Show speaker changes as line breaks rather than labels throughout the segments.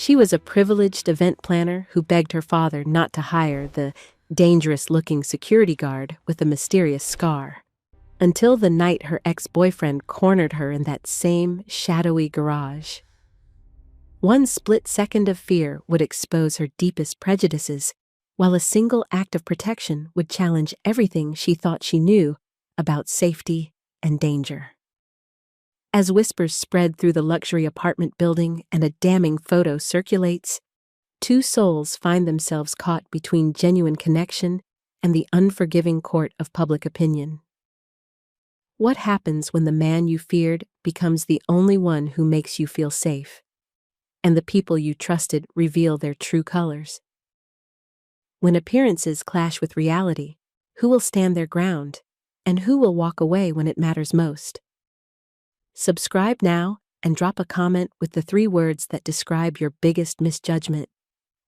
She was a privileged event planner who begged her father not to hire the dangerous-looking security guard with a mysterious scar, until the night her ex-boyfriend cornered her in that same shadowy garage. One split second of fear would expose her deepest prejudices, while a single act of protection would challenge everything she thought she knew about safety and danger. As whispers spread through the luxury apartment building and a damning photo circulates, two souls find themselves caught between genuine connection and the unforgiving court of public opinion. What happens when the man you feared becomes the only one who makes you feel safe, and the people you trusted reveal their true colors? When appearances clash with reality, who will stand their ground, and who will walk away when it matters most? Subscribe now and drop a comment with the 3 words that describe your biggest misjudgment,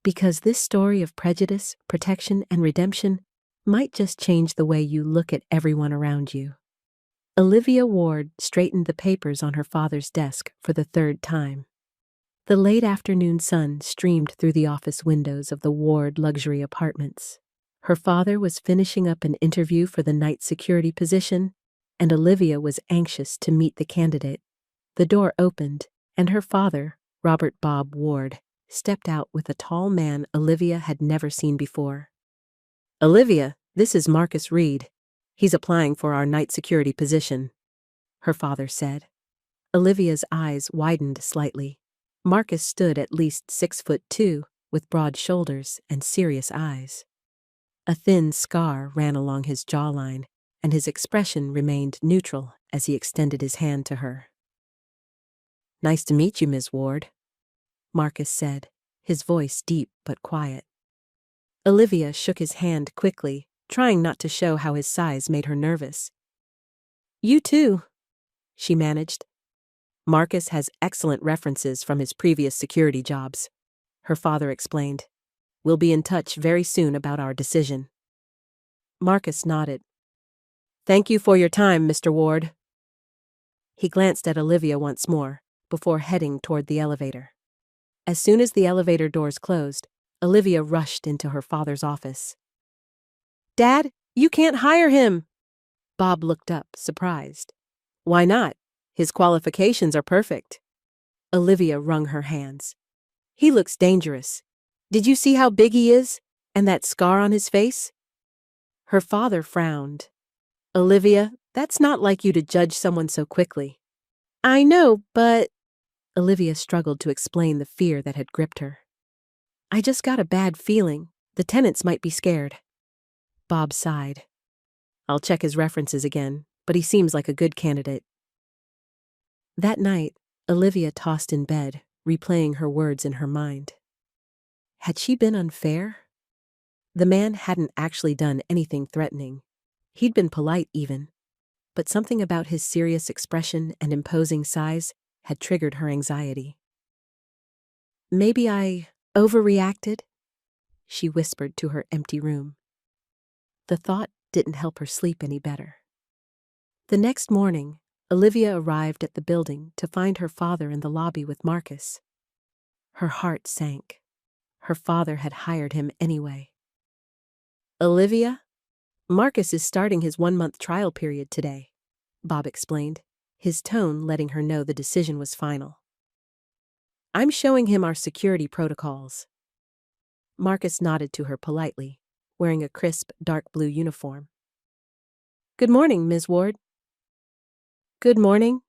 because this story of prejudice, protection, and redemption might just change the way you look at everyone around you. Olivia Ward straightened the papers on her father's desk for the 3rd time. The late afternoon sun streamed through the office windows of the Ward luxury apartments. Her father was finishing up an interview for the night security position, and Olivia was anxious to meet the candidate. The door opened, and her father, Robert Bob Ward, stepped out with a tall man Olivia had never seen before. "Olivia, this is Marcus Reed. He's applying for our night security position," her father said. Olivia's eyes widened slightly. Marcus stood at least 6'2", with broad shoulders and serious eyes. A thin scar ran along his jawline, and his expression remained neutral as he extended his hand to her. "Nice to meet you, Ms. Ward," Marcus said, his voice deep but quiet. Olivia shook his hand quickly, trying not to show how his size made her nervous. "You too," she managed. "Marcus has excellent references from his previous security jobs," her father explained. "We'll be in touch very soon about our decision." Marcus nodded. "Thank you for your time, Mr. Ward." He glanced at Olivia once more, before heading toward the elevator. As soon as the elevator doors closed, Olivia rushed into her father's office. "Dad, you can't hire him!" Bob looked up, surprised. "Why not? His qualifications are perfect." Olivia wrung her hands. "He looks dangerous. Did you see how big he is? And that scar on his face?" Her father frowned. "Olivia, that's not like you to judge someone so quickly." "I know, but—" Olivia struggled to explain the fear that had gripped her. "I just got a bad feeling. The tenants might be scared." Bob sighed. "I'll check his references again, but he seems like a good candidate." That night, Olivia tossed in bed, replaying her words in her mind. Had she been unfair? The man hadn't actually done anything threatening. He'd been polite even, but something about his serious expression and imposing size had triggered her anxiety. "Maybe I overreacted?" she whispered to her empty room. The thought didn't help her sleep any better. The next morning, Olivia arrived at the building to find her father in the lobby with Marcus. Her heart sank. Her father had hired him anyway. "Olivia, Marcus is starting his 1-month trial period today," Bob explained, his tone letting her know the decision was final. "I'm showing him our security protocols." Marcus nodded to her politely, wearing a crisp, dark blue uniform. "Good morning, Ms. Ward." "Good morning,"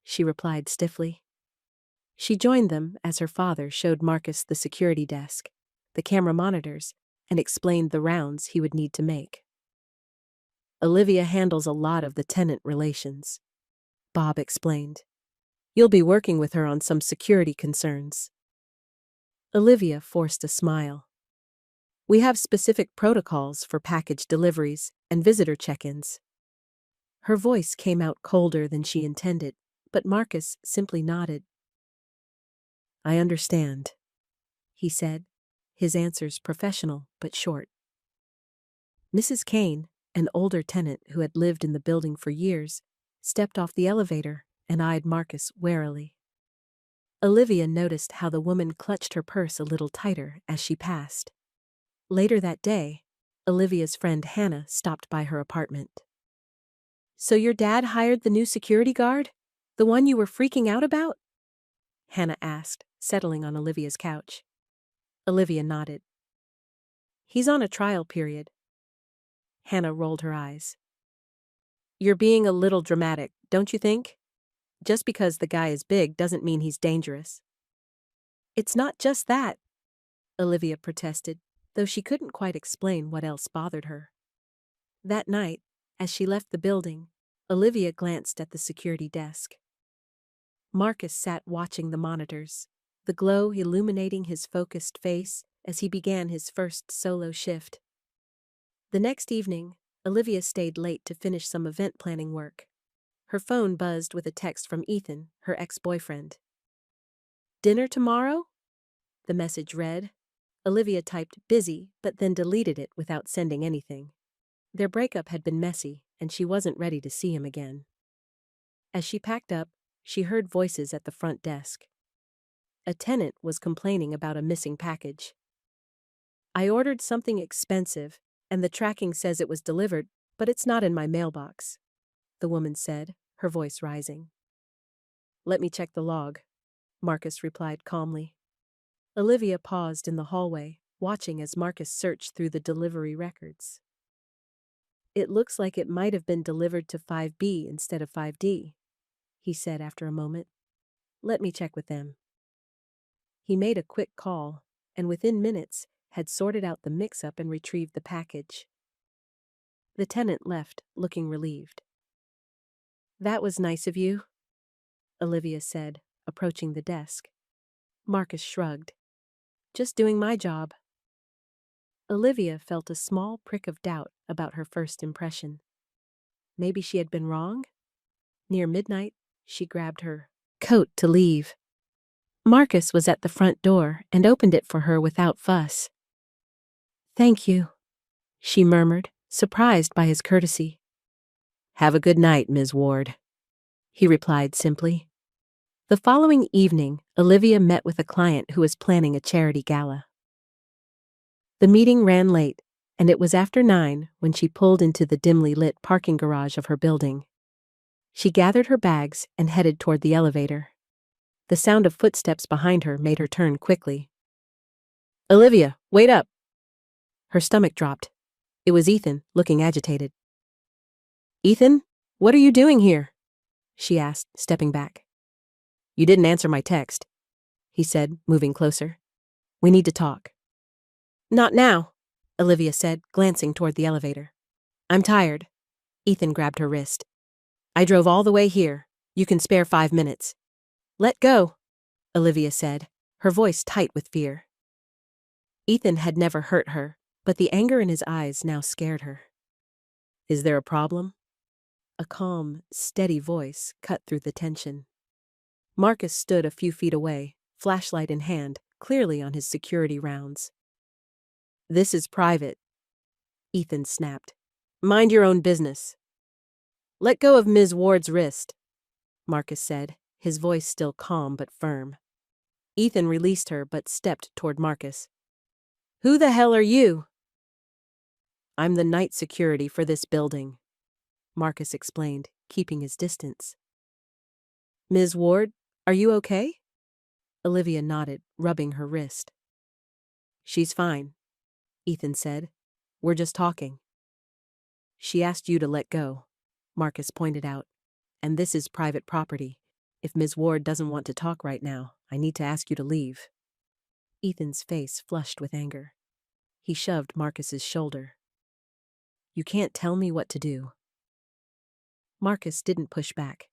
she replied stiffly. She joined them as her father showed Marcus the security desk, the camera monitors, and explained the rounds he would need to make. "Olivia handles a lot of the tenant relations," Bob explained. "You'll be working with her on some security concerns." Olivia forced a smile. "We have specific protocols for package deliveries and visitor check-ins." Her voice came out colder than she intended, but Marcus simply nodded. "I understand," he said, his answers professional but short. Mrs. Kane, an older tenant who had lived in the building for years, stepped off the elevator and eyed Marcus warily. Olivia noticed how the woman clutched her purse a little tighter as she passed. Later that day, Olivia's friend Hannah stopped by her apartment. "So your dad hired the new security guard? The one you were freaking out about?" Hannah asked, settling on Olivia's couch. Olivia nodded. "He's on a trial period." Hannah rolled her eyes. "You're being a little dramatic, don't you think? Just because the guy is big doesn't mean he's dangerous." "It's not just that," Olivia protested, though she couldn't quite explain what else bothered her. That night, as she left the building, Olivia glanced at the security desk. Marcus sat watching the monitors, the glow illuminating his focused face as he began his first solo shift. The next evening, Olivia stayed late to finish some event planning work. Her phone buzzed with a text from Ethan, her ex-boyfriend. "Dinner tomorrow?" the message read. Olivia typed busy, but then deleted it without sending anything. Their breakup had been messy, and she wasn't ready to see him again. As she packed up, she heard voices at the front desk. A tenant was complaining about a missing package. "I ordered something expensive, and the tracking says it was delivered, but it's not in my mailbox," the woman said, her voice rising. "Let me check the log," Marcus replied calmly. Olivia paused in the hallway, watching as Marcus searched through the delivery records. "It looks like it might have been delivered to 5B instead of 5D, he said after a moment. "Let me check with them." He made a quick call, and within minutes had sorted out the mix-up and retrieved the package. The tenant left, looking relieved. "That was nice of you," Olivia said, approaching the desk. Marcus shrugged. "Just doing my job." Olivia felt a small prick of doubt about her first impression. Maybe she had been wrong? Near midnight, she grabbed her coat to leave. Marcus was at the front door and opened it for her without fuss. "Thank you," she murmured, surprised by his courtesy. "Have a good night, Ms. Ward," he replied simply. The following evening, Olivia met with a client who was planning a charity gala. The meeting ran late, and it was after 9 when she pulled into the dimly lit parking garage of her building. She gathered her bags and headed toward the elevator. The sound of footsteps behind her made her turn quickly. "Olivia, wait up!" Her stomach dropped. It was Ethan, looking agitated. "Ethan, what are you doing here?" she asked, stepping back. "You didn't answer my text," he said, moving closer. "We need to talk." "Not now," Olivia said, glancing toward the elevator. "I'm tired." Ethan grabbed her wrist. "I drove all the way here. You can spare 5 minutes." "Let go," Olivia said, her voice tight with fear. Ethan had never hurt her, but the anger in his eyes now scared her. "Is there a problem?" A calm, steady voice cut through the tension. Marcus stood a few feet away, flashlight in hand, clearly on his security rounds. "This is private," Ethan snapped. "Mind your own business." "Let go of Ms. Ward's wrist," Marcus said, his voice still calm but firm. Ethan released her but stepped toward Marcus. "Who the hell are you?" "I'm the night security for this building," Marcus explained, keeping his distance. "Ms. Ward, are you okay?" Olivia nodded, rubbing her wrist. "She's fine," Ethan said. "We're just talking." "She asked you to let go," Marcus pointed out. "And this is private property. If Ms. Ward doesn't want to talk right now, I need to ask you to leave." Ethan's face flushed with anger. He shoved Marcus's shoulder. "You can't tell me what to do." Marcus didn't push back.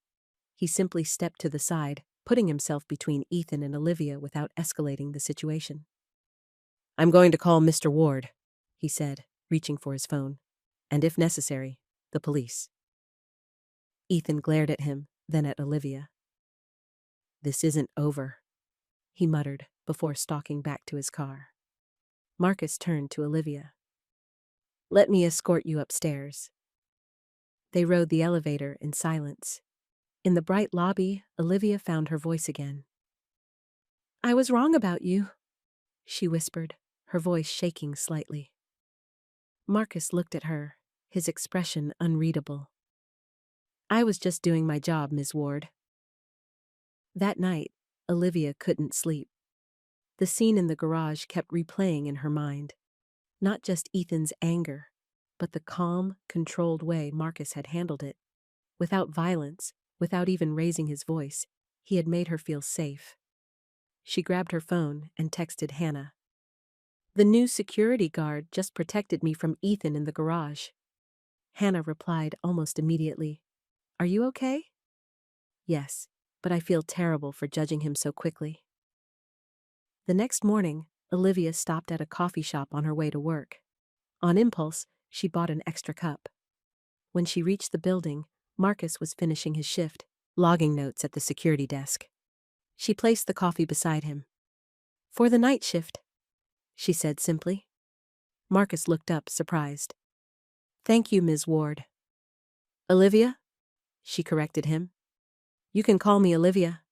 He simply stepped to the side, putting himself between Ethan and Olivia without escalating the situation. "I'm going to call Mr. Ward," he said, reaching for his phone. "And if necessary, the police." Ethan glared at him, then at Olivia. "This isn't over," he muttered before stalking back to his car. Marcus turned to Olivia. "Let me escort you upstairs." They rode the elevator in silence. In the bright lobby, Olivia found her voice again. I was wrong about you, she whispered, her voice shaking slightly. Marcus looked at her, his expression unreadable. I was just doing my job, Ms. Ward. That night, Olivia couldn't sleep. The scene in the garage kept replaying in her mind. Not just Ethan's anger, but the calm, controlled way Marcus had handled it. Without violence, without even raising his voice, he had made her feel safe. She grabbed her phone and texted Hannah. The new security guard just protected me from Ethan in the garage. Hannah replied almost immediately. Are you okay? Yes, but I feel terrible for judging him so quickly. The next morning, Olivia stopped at a coffee shop on her way to work. On impulse, she bought an extra cup. When she reached the building, Marcus was finishing his shift, logging notes at the security desk. She placed the coffee beside him. For the night shift, she said simply. Marcus looked up, surprised. Thank you, Ms. Ward. Olivia? She corrected him. You can call me Olivia.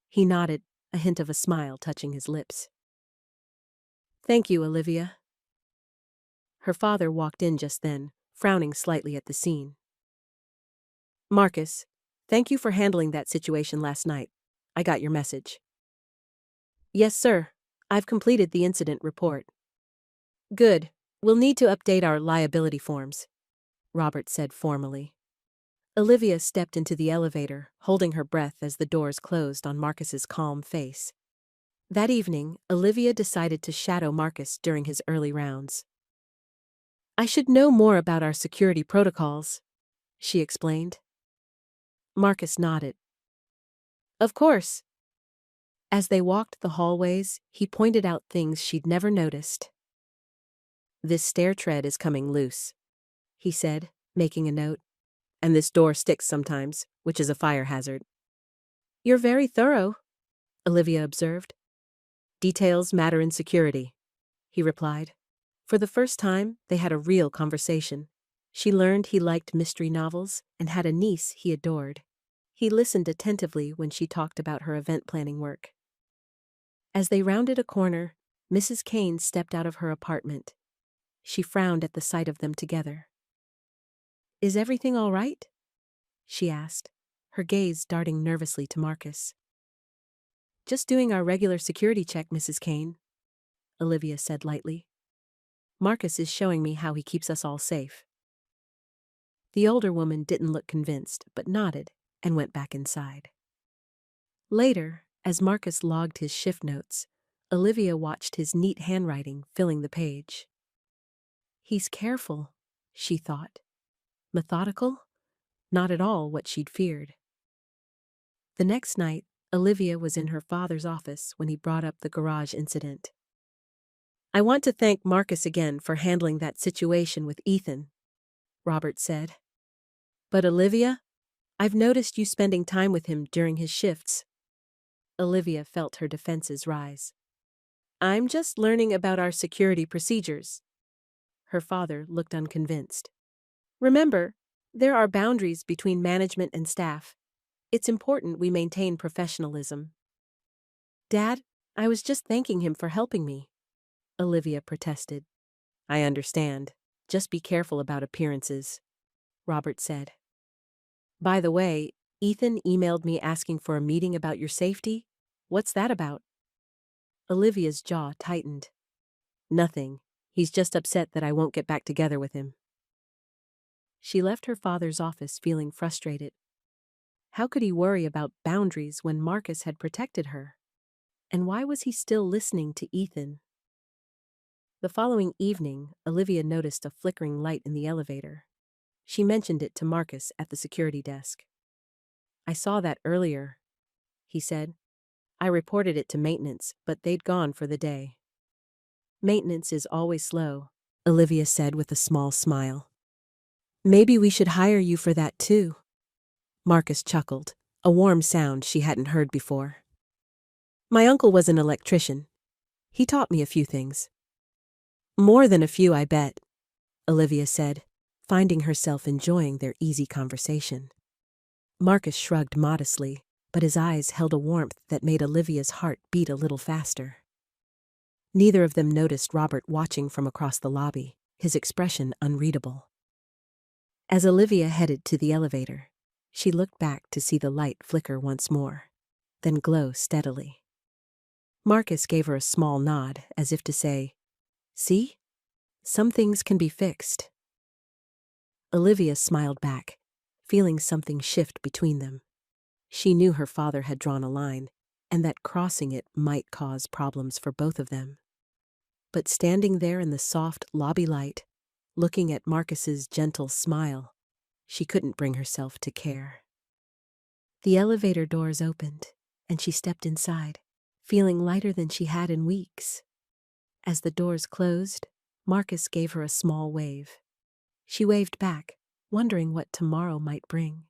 He nodded, a hint of a smile touching his lips. Thank you, Olivia. Her father walked in just then, frowning slightly at the scene. Marcus, thank you for handling that situation last night. I got your message. Yes, sir. I've completed the incident report. Good. We'll need to update our liability forms, Robert said formally. Olivia stepped into the elevator, holding her breath as the doors closed on Marcus's calm face. That evening, Olivia decided to shadow Marcus during his early rounds. I should know more about our security protocols, she explained. Marcus nodded. Of course. As they walked the hallways, he pointed out things she'd never noticed. This stair tread is coming loose, he said, making a note. And this door sticks sometimes, which is a fire hazard. You're very thorough, Olivia observed. Details matter in security, he replied. For the first time, they had a real conversation. She learned he liked mystery novels and had a niece he adored. He listened attentively when she talked about her event planning work. As they rounded a corner, Mrs. Kane stepped out of her apartment. She frowned at the sight of them together. Is everything all right? She asked, her gaze darting nervously to Marcus. Just doing our regular security check, Mrs. Kane, Olivia said lightly. Marcus is showing me how he keeps us all safe. The older woman didn't look convinced, but nodded and went back inside. Later, as Marcus logged his shift notes, Olivia watched his neat handwriting filling the page. He's careful, she thought. Methodical? Not at all what she'd feared. The next night, Olivia was in her father's office when he brought up the garage incident. I want to thank Marcus again for handling that situation with Ethan, Robert said. But Olivia, I've noticed you spending time with him during his shifts. Olivia felt her defenses rise. I'm just learning about our security procedures. Her father looked unconvinced. Remember, there are boundaries between management and staff. It's important we maintain professionalism. Dad, I was just thanking him for helping me, Olivia protested. I understand. Just be careful about appearances, Robert said. By the way, Ethan emailed me asking for a meeting about your safety. What's that about? Olivia's jaw tightened. Nothing. He's just upset that I won't get back together with him. She left her father's office feeling frustrated. How could he worry about boundaries when Marcus had protected her? And why was he still listening to Ethan? The following evening, Olivia noticed a flickering light in the elevator. She mentioned it to Marcus at the security desk. I saw that earlier, he said. I reported it to maintenance, but they'd gone for the day. Maintenance is always slow, Olivia said with a small smile. Maybe we should hire you for that too. Marcus chuckled, a warm sound she hadn't heard before. My uncle was an electrician. He taught me a few things. More than a few, I bet, Olivia said, finding herself enjoying their easy conversation. Marcus shrugged modestly, but his eyes held a warmth that made Olivia's heart beat a little faster. Neither of them noticed Robert watching from across the lobby, his expression unreadable. As Olivia headed to the elevator, she looked back to see the light flicker once more, then glow steadily. Marcus gave her a small nod, as if to say, "See? Some things can be fixed." Olivia smiled back, feeling something shift between them. She knew her father had drawn a line, and that crossing it might cause problems for both of them. But standing there in the soft lobby light, looking at Marcus's gentle smile, she couldn't bring herself to care. The elevator doors opened, and she stepped inside, feeling lighter than she had in weeks. As the doors closed, Marcus gave her a small wave. She waved back, wondering what tomorrow might bring.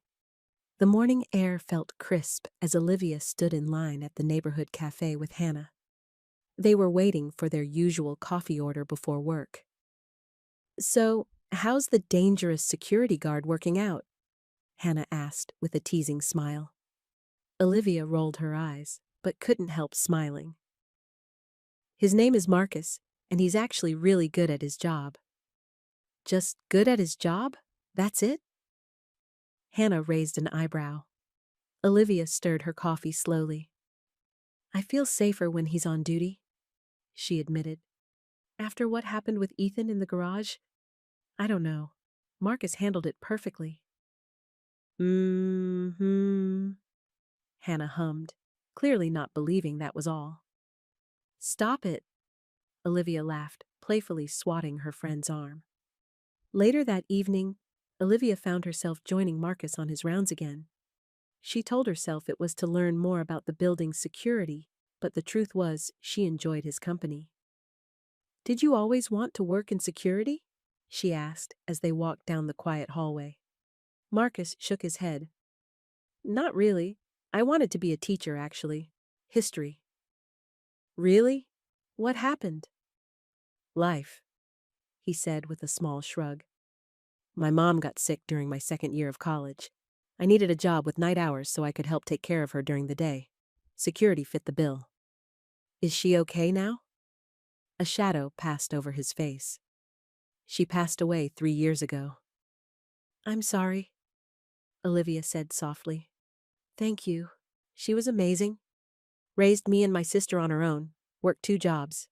The morning air felt crisp as Olivia stood in line at the neighborhood cafe with Hannah. They were waiting for their usual coffee order before work. "So, how's the dangerous security guard working out?" Hannah asked with a teasing smile. Olivia rolled her eyes, but couldn't help smiling. "His name is Marcus, and he's actually really good at his job." "Just good at his job? That's it?" Hannah raised an eyebrow. Olivia stirred her coffee slowly. "I feel safer when he's on duty," she admitted. "After what happened with Ethan in the garage, I don't know. Marcus handled it perfectly." "Mm-hmm," Hannah hummed, clearly not believing that was all. "Stop it," Olivia laughed, playfully swatting her friend's arm. Later that evening, Olivia found herself joining Marcus on his rounds again. She told herself it was to learn more about the building's security, but the truth was she enjoyed his company. "Did you always want to work in security?" she asked as they walked down the quiet hallway. Marcus shook his head. "Not really. I wanted to be a teacher, actually. History." "Really? What happened?" "Life," he said with a small shrug. "My mom got sick during my second year of college. I needed a job with night hours so I could help take care of her during the day. Security fit the bill." "Is she okay now?" A shadow passed over his face. "She passed away 3 years ago." "I'm sorry," Olivia said softly. "Thank you. She was amazing. Raised me and my sister on her own, worked 2 jobs."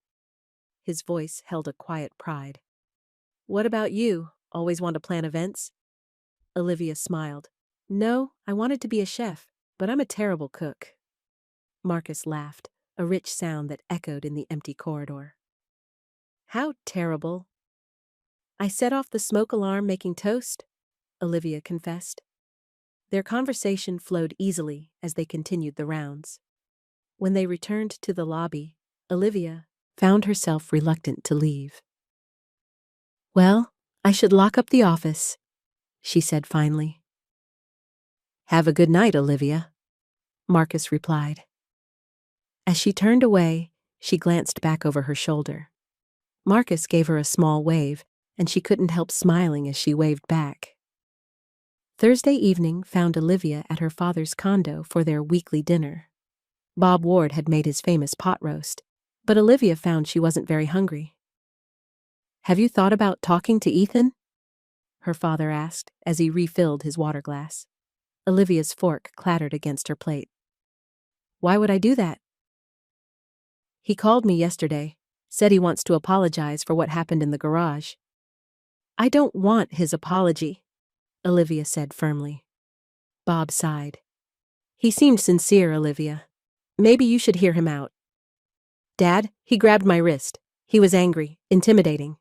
His voice held a quiet pride. "What about you? Always want to plan events?" Olivia smiled. "No, I wanted to be a chef, but I'm a terrible cook." Marcus laughed, a rich sound that echoed in the empty corridor. "How terrible?" "I set off the smoke alarm making toast," Olivia confessed. Their conversation flowed easily as they continued the rounds. When they returned to the lobby, Olivia found herself reluctant to leave. "Well, I should lock up the office," she said finally. "Have a good night, Olivia," Marcus replied. As she turned away, she glanced back over her shoulder. Marcus gave her a small wave, and she couldn't help smiling as she waved back. Thursday evening found Olivia at her father's condo for their weekly dinner. Bob Ward had made his famous pot roast, but Olivia found she wasn't very hungry. "Have you thought about talking to Ethan?" her father asked as he refilled his water glass. Olivia's fork clattered against her plate. "Why would I do that?" "He called me yesterday, said he wants to apologize for what happened in the garage." "I don't want his apology," Olivia said firmly. Bob sighed. "He seemed sincere, Olivia. Maybe you should hear him out." "Dad, he grabbed my wrist. He was angry, intimidating."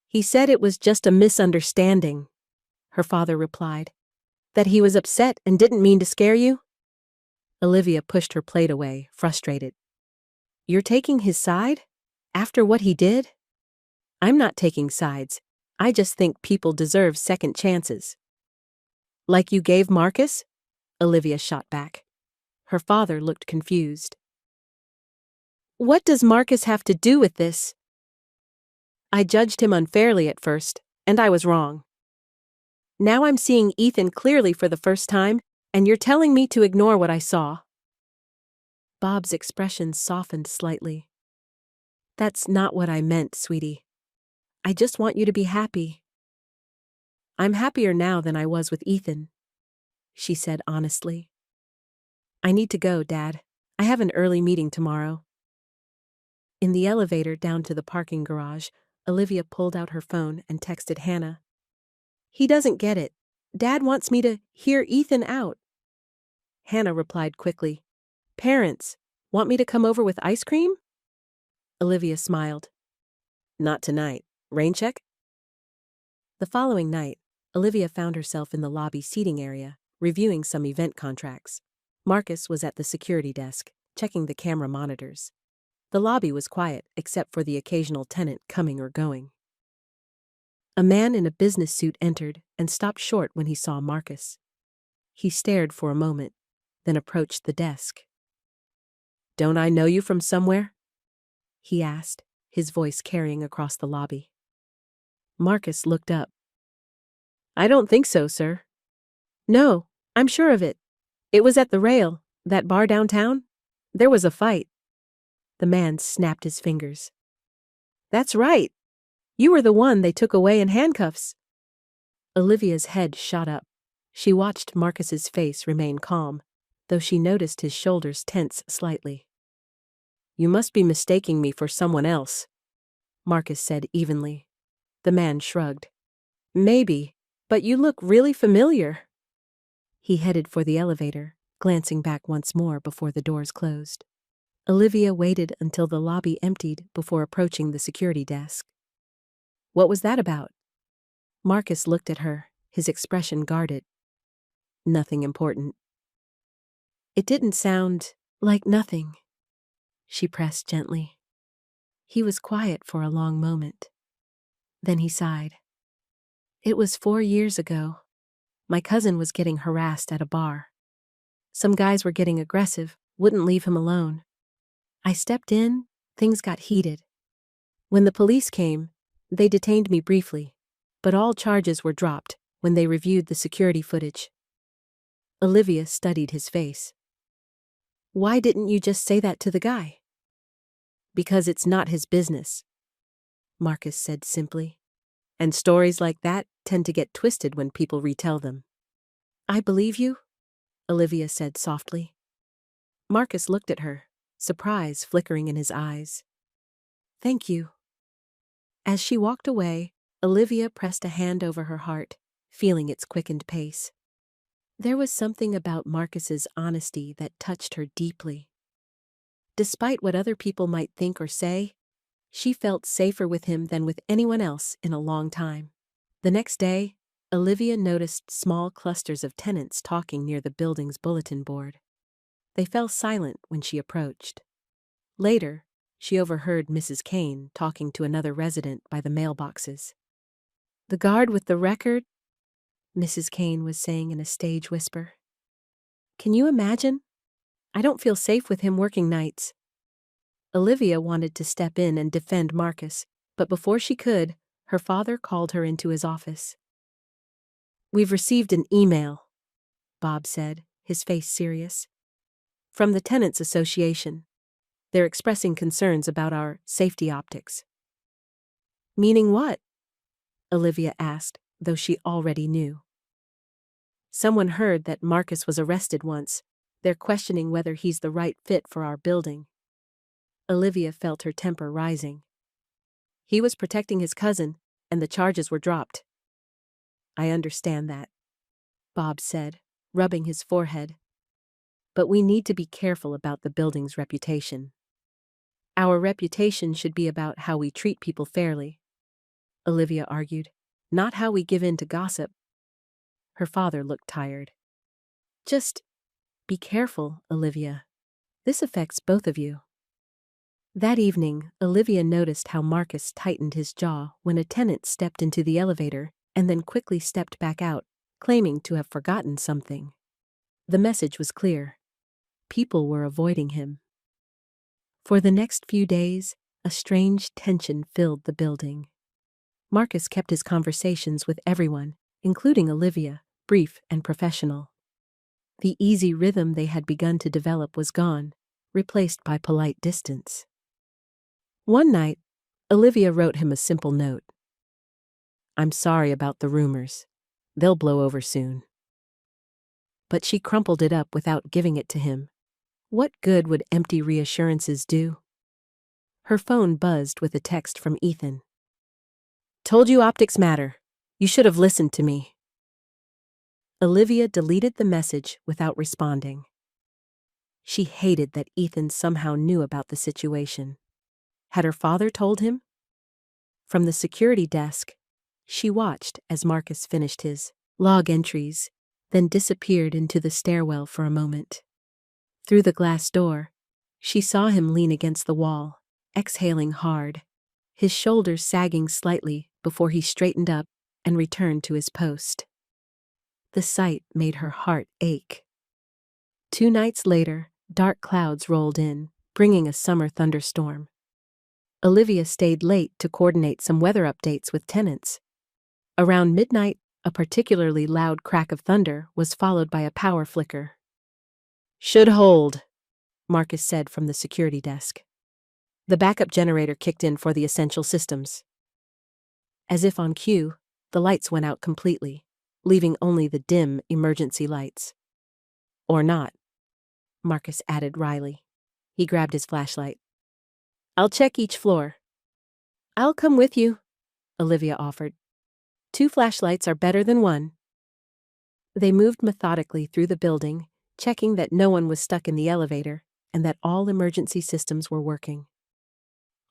"He said it was just a misunderstanding," her father replied. "That he was upset and didn't mean to scare you?" Olivia pushed her plate away, frustrated. "You're taking his side? After what he did?" "I'm not taking sides. I just think people deserve second chances." "Like you gave Marcus?" Olivia shot back. Her father looked confused. "What does Marcus have to do with this?" "I judged him unfairly at first, and I was wrong. Now I'm seeing Ethan clearly for the first time, And you're telling me to ignore what I saw? Bob's expression softened slightly. That's not what I meant, sweetie. I just want you to be happy. I'm happier now than I was with Ethan, she said honestly. I need to go, Dad. I have an early meeting tomorrow. In the elevator down to the parking garage, Olivia pulled out her phone and texted Hannah. He doesn't get it. Dad wants me to hear Ethan out. Hannah replied quickly. Parents, want me to come over with ice cream? Olivia smiled. Not tonight. Rain check? The following night, Olivia found herself in the lobby seating area, reviewing some event contracts. Marcus was at the security desk, checking the camera monitors. The lobby was quiet, except for the occasional tenant coming or going. A man in a business suit entered and stopped short when he saw Marcus. He stared for a moment, then approached the desk. Don't I know you from somewhere? He asked, his voice carrying across the lobby. Marcus looked up. I don't think so, sir. No, I'm sure of it. It was at the Rail, that bar downtown. There was a fight. The man snapped his fingers. That's right. You were the one they took away in handcuffs. Olivia's head shot up. She watched Marcus's face remain calm, though she noticed his shoulders tense slightly. You must be mistaking me for someone else, Marcus said evenly. The man shrugged. Maybe, but you look really familiar. He headed for the elevator, glancing back once more before the doors closed. Olivia waited until the lobby emptied before approaching the security desk. What was that about? Marcus looked at her, his expression guarded. Nothing important. It didn't sound like nothing, she pressed gently. He was quiet for a long moment. Then he sighed. It was 4 years ago. My cousin was getting harassed at a bar. Some guys were getting aggressive, wouldn't leave him alone. I stepped in, things got heated. When the police came, they detained me briefly, but all charges were dropped when they reviewed the security footage. Olivia studied his face. Why didn't you just say that to the guy? Because it's not his business, Marcus said simply. And stories like that tend to get twisted when people retell them. I believe you, Olivia said softly. Marcus looked at her, surprise flickering in his eyes. Thank you. As she walked away, Olivia pressed a hand over her heart, feeling its quickened pace. There was something about Marcus's honesty that touched her deeply. Despite what other people might think or say, she felt safer with him than with anyone else in a long time. The next day, Olivia noticed small clusters of tenants talking near the building's bulletin board. They fell silent when she approached. Later, she overheard Mrs. Kane talking to another resident by the mailboxes. The guard with the record? Mrs. Kane was saying in a stage whisper. Can you imagine? I don't feel safe with him working nights. Olivia wanted to step in and defend Marcus, but before she could, her father called her into his office. We've received an email, Bob said, his face serious. From the Tenants Association. They're expressing concerns about our safety optics. Meaning what? Olivia asked, though she already knew. Someone heard that Marcus was arrested once. They're questioning whether he's the right fit for our building. Olivia felt her temper rising. He was protecting his cousin, and the charges were dropped. I understand that, Bob said, rubbing his forehead. But we need to be careful about the building's reputation. Our reputation should be about how we treat people fairly, Olivia argued, not how we give in to gossip. Her father looked tired. Just be careful, Olivia. This affects both of you. That evening, Olivia noticed how Marcus tightened his jaw when a tenant stepped into the elevator and then quickly stepped back out, claiming to have forgotten something. The message was clear. People were avoiding him. For the next few days, a strange tension filled the building. Marcus kept his conversations with everyone, including Olivia, brief and professional. The easy rhythm they had begun to develop was gone, replaced by polite distance. One night, Olivia wrote him a simple note. "I'm sorry about the rumors. They'll blow over soon." But she crumpled it up without giving it to him. What good would empty reassurances do? Her phone buzzed with a text from Ethan. "Told you optics matter. You should have listened to me." Olivia deleted the message without responding. She hated that Ethan somehow knew about the situation. Had her father told him? From the security desk, she watched as Marcus finished his log entries, then disappeared into the stairwell for a moment. Through the glass door, she saw him lean against the wall, exhaling hard, his shoulders sagging slightly before he straightened up and returned to his post. The sight made her heart ache. 2 nights later, dark clouds rolled in, bringing a summer thunderstorm. Olivia stayed late to coordinate some weather updates with tenants. Around midnight, a particularly loud crack of thunder was followed by a power flicker. "Should hold," Marcus said from the security desk. The backup generator kicked in for the essential systems. As if on cue, the lights went out completely, leaving only the dim emergency lights. "Or not," Marcus added wryly. He grabbed his flashlight. "I'll check each floor." "I'll come with you," Olivia offered. 2 flashlights are better than 1. They moved methodically through the building, checking that no one was stuck in the elevator and that all emergency systems were working.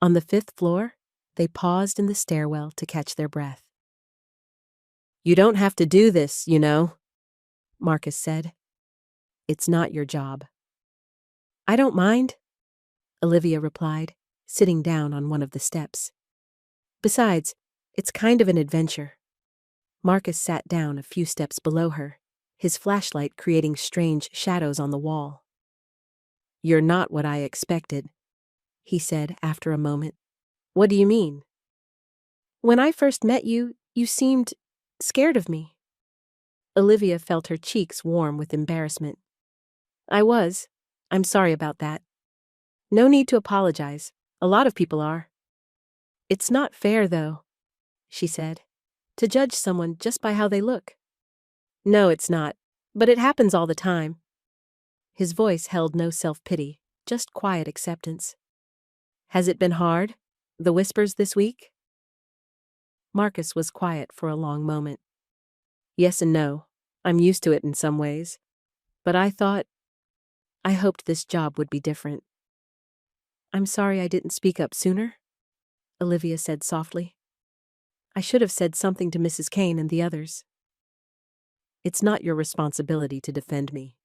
On the 5th floor, they paused in the stairwell to catch their breath. "You don't have to do this, you know," Marcus said. "It's not your job." "I don't mind," Olivia replied, sitting down on one of the steps. "Besides, it's kind of an adventure." Marcus sat down a few steps below her, his flashlight creating strange shadows on the wall. "You're not what I expected," he said after a moment. "What do you mean?" "When I first met you, you seemed scared of me." Olivia felt her cheeks warm with embarrassment. "I was. I'm sorry about that." "No need to apologize. A lot of people are." "It's not fair, though," she said, "to judge someone just by how they look." "No, it's not, but it happens all the time." His voice held no self-pity, just quiet acceptance. "Has it been hard, the whispers this week?" Marcus was quiet for a long moment. "Yes and no. I'm used to it in some ways. But I hoped this job would be different." "I'm sorry I didn't speak up sooner," Olivia said softly. "I should have said something to Mrs. Kane and the others." "It's not your responsibility to defend me."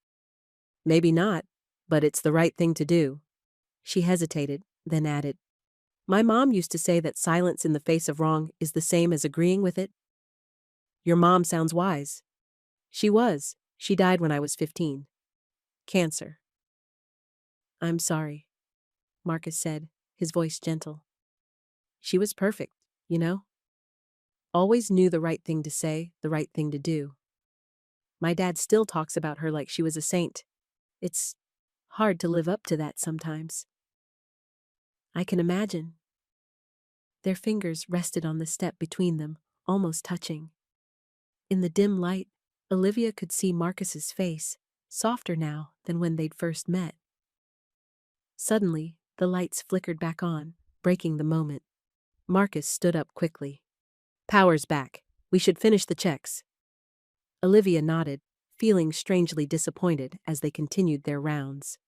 "Maybe not, but it's the right thing to do." She hesitated, then added, "My mom used to say that silence in the face of wrong is the same as agreeing with it." "Your mom sounds wise." "She was. She died when I was 15. Cancer." "I'm sorry," Marcus said, his voice gentle. "She was perfect, you know? Always knew the right thing to say, the right thing to do. My dad still talks about her like she was a saint. It's hard to live up to that sometimes." "I can imagine." Their fingers rested on the step between them, almost touching. In the dim light, Olivia could see Marcus's face, softer now than when they'd first met. Suddenly, the lights flickered back on, breaking the moment. Marcus stood up quickly. "Power's back. We should finish the checks." Olivia nodded, feeling strangely disappointed as they continued their rounds.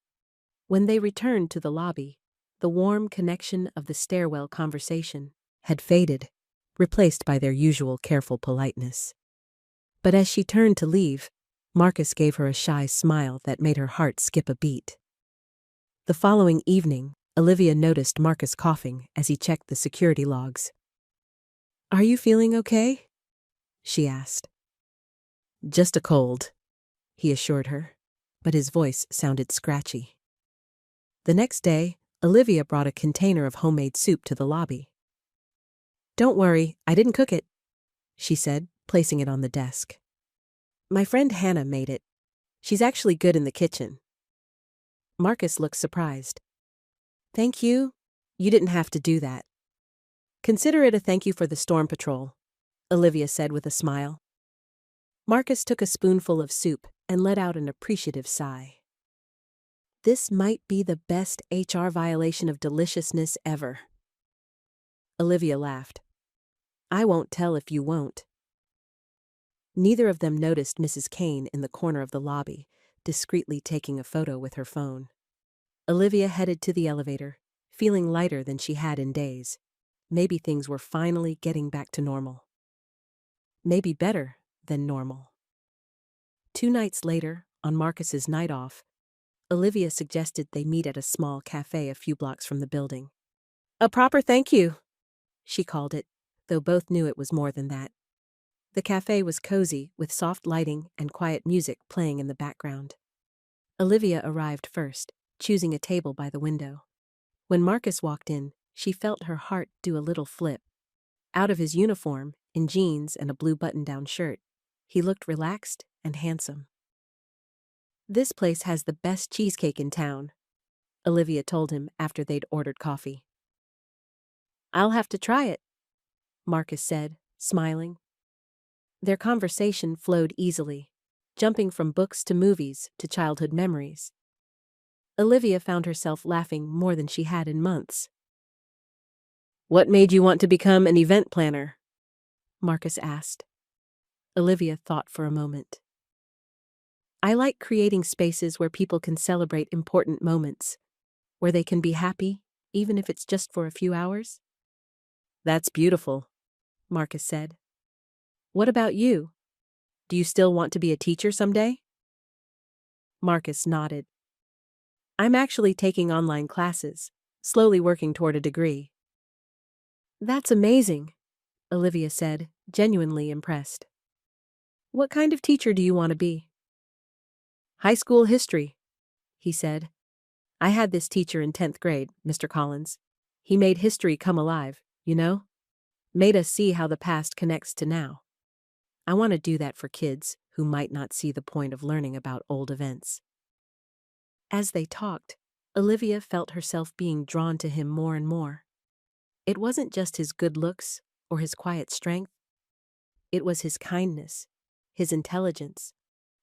When they returned to the lobby, the warm connection of the stairwell conversation had faded, replaced by their usual careful politeness. But as she turned to leave, Marcus gave her a shy smile that made her heart skip a beat. The following evening, Olivia noticed Marcus coughing as he checked the security logs. "Are you feeling okay?" she asked. "Just a cold," he assured her, but his voice sounded scratchy. The next day, Olivia brought a container of homemade soup to the lobby. "Don't worry, I didn't cook it," she said, placing it on the desk. "My friend Hannah made it. She's actually good in the kitchen. Marcus looked surprised. Thank you? You didn't have to do that. Consider it a thank you for the storm patrol, Olivia said with a smile. Marcus took a spoonful of soup and let out an appreciative sigh. This might be the best HR violation of deliciousness ever. Olivia laughed. I won't tell if you won't. Neither of them noticed Mrs. Kane in the corner of the lobby, discreetly taking a photo with her phone. Olivia headed to the elevator, feeling lighter than she had in days. Maybe things were finally getting back to normal. Maybe better than normal. 2 nights later, on Marcus's night off, Olivia suggested they meet at a small cafe a few blocks from the building. A proper thank you, she called it, though both knew it was more than that. The cafe was cozy, with soft lighting and quiet music playing in the background. Olivia arrived first, choosing a table by the window. When Marcus walked in, she felt her heart do a little flip. Out of his uniform, in jeans and a blue button-down shirt, he looked relaxed and handsome. This place has the best cheesecake in town, Olivia told him after they'd ordered coffee. I'll have to try it, Marcus said, smiling. Their conversation flowed easily, jumping from books to movies to childhood memories. Olivia found herself laughing more than she had in months. What made you want to become an event planner? Marcus asked. Olivia thought for a moment. I like creating spaces where people can celebrate important moments, where they can be happy, even if it's just for a few hours. That's beautiful, Marcus said. What about you? Do you still want to be a teacher someday? Marcus nodded. I'm actually taking online classes, slowly working toward a degree. That's amazing, Olivia said, genuinely impressed. What kind of teacher do you want to be? High school history, he said. I had this teacher in 10th grade, Mr. Collins. He made history come alive, you know? Made us see how the past connects to now. I want to do that for kids who might not see the point of learning about old events. As they talked, Olivia felt herself being drawn to him more and more. It wasn't just his good looks or his quiet strength. It was his kindness, his intelligence,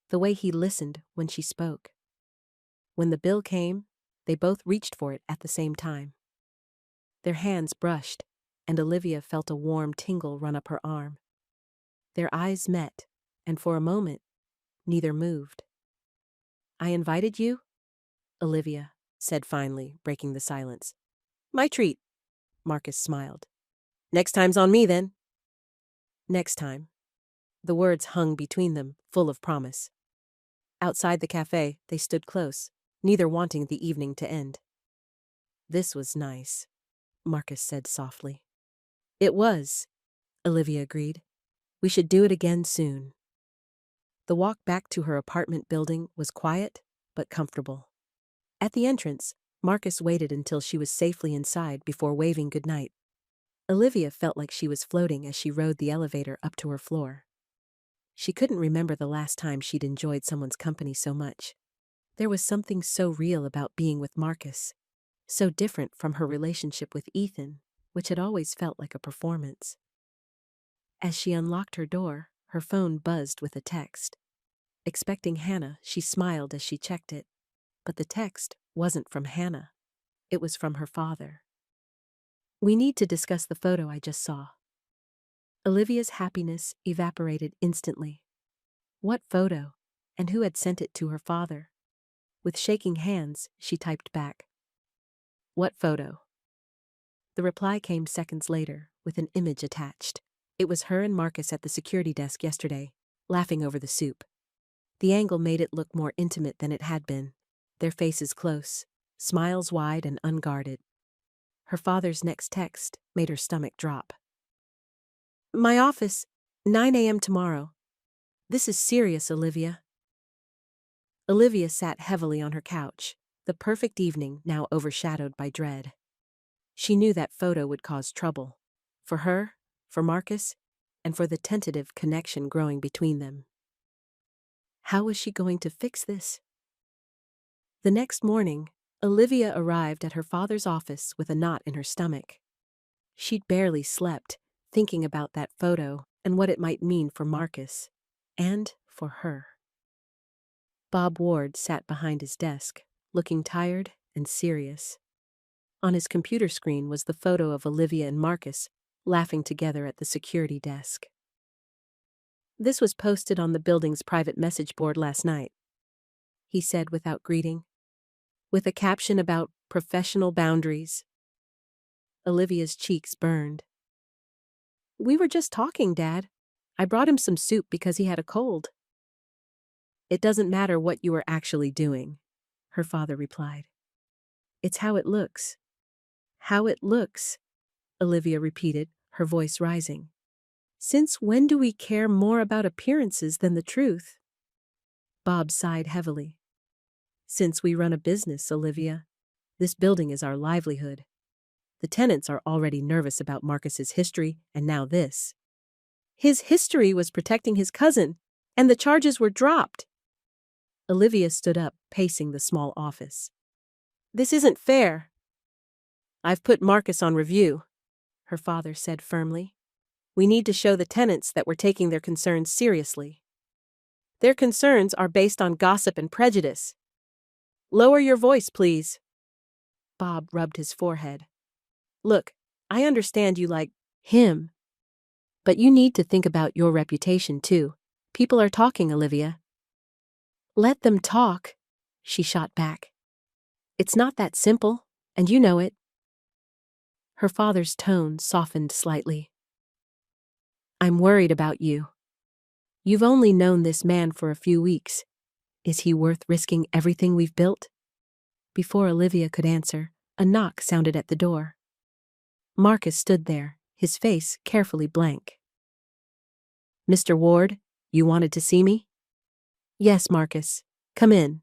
the way he listened when she spoke. When the bill came, they both reached for it at the same time. Their hands brushed, and Olivia felt a warm tingle run up her arm. Their eyes met, and for a moment, neither moved. I invited you? Olivia said finally, breaking the silence. My treat, Marcus smiled. Next time's on me, then. Next time. The words hung between them, full of promise. Outside the cafe, they stood close, neither wanting the evening to end. This was nice, Marcus said softly. It was, Olivia agreed. We should do it again soon. The walk back to her apartment building was quiet, but comfortable. At the entrance, Marcus waited until she was safely inside before waving goodnight. Olivia felt like she was floating as she rode the elevator up to her floor. She couldn't remember the last time she'd enjoyed someone's company so much. There was something so real about being with Marcus, so different from her relationship with Ethan, which had always felt like a performance. As she unlocked her door, her phone buzzed with a text. Expecting Hannah, she smiled as she checked it. But the text wasn't from Hannah. It was from her father. We need to discuss the photo I just saw. Olivia's happiness evaporated instantly. What photo, and who had sent it to her father? With shaking hands, she typed back. What photo? The reply came seconds later, with an image attached. It was her and Marcus at the security desk yesterday, laughing over the soup. The angle made it look more intimate than it had been, their faces close, smiles wide and unguarded. Her father's next text made her stomach drop. My office, 9 a.m. tomorrow. This is serious, Olivia. Olivia sat heavily on her couch, the perfect evening now overshadowed by dread. She knew that photo would cause trouble. For her, for Marcus, and for the tentative connection growing between them. How was she going to fix this? The next morning, Olivia arrived at her father's office with a knot in her stomach. She'd barely slept, thinking about that photo and what it might mean for Marcus, and for her. Bob Ward sat behind his desk, looking tired and serious. On his computer screen was the photo of Olivia and Marcus laughing together at the security desk. "This was posted on the building's private message board last night," he said without greeting, with a caption about professional boundaries. Olivia's cheeks burned. "We were just talking, Dad. I brought him some soup because he had a cold." "It doesn't matter what you were actually doing," her father replied. "It's how it looks." "How it looks," Olivia repeated, her voice rising. "Since when do we care more about appearances than the truth?" Bob sighed heavily. "Since we run a business, Olivia. This building is our livelihood. The tenants are already nervous about Marcus's history, and now this." "His history was protecting his cousin, and the charges were dropped." Olivia stood up, pacing the small office. "This isn't fair." "I've put Marcus on review," her father said firmly. "We need to show the tenants that we're taking their concerns seriously. Their concerns are based on gossip and prejudice." "Lower your voice, please." Bob rubbed his forehead. "Look, I understand you like him, but you need to think about your reputation too. People are talking, Olivia." "Let them talk," she shot back. "It's not that simple, and you know it." Her father's tone softened slightly. "I'm worried about you. You've only known this man for a few weeks. Is he worth risking everything we've built?" Before Olivia could answer, a knock sounded at the door. Marcus stood there, his face carefully blank. "Mr. Ward, you wanted to see me?" "Yes, Marcus. Come in."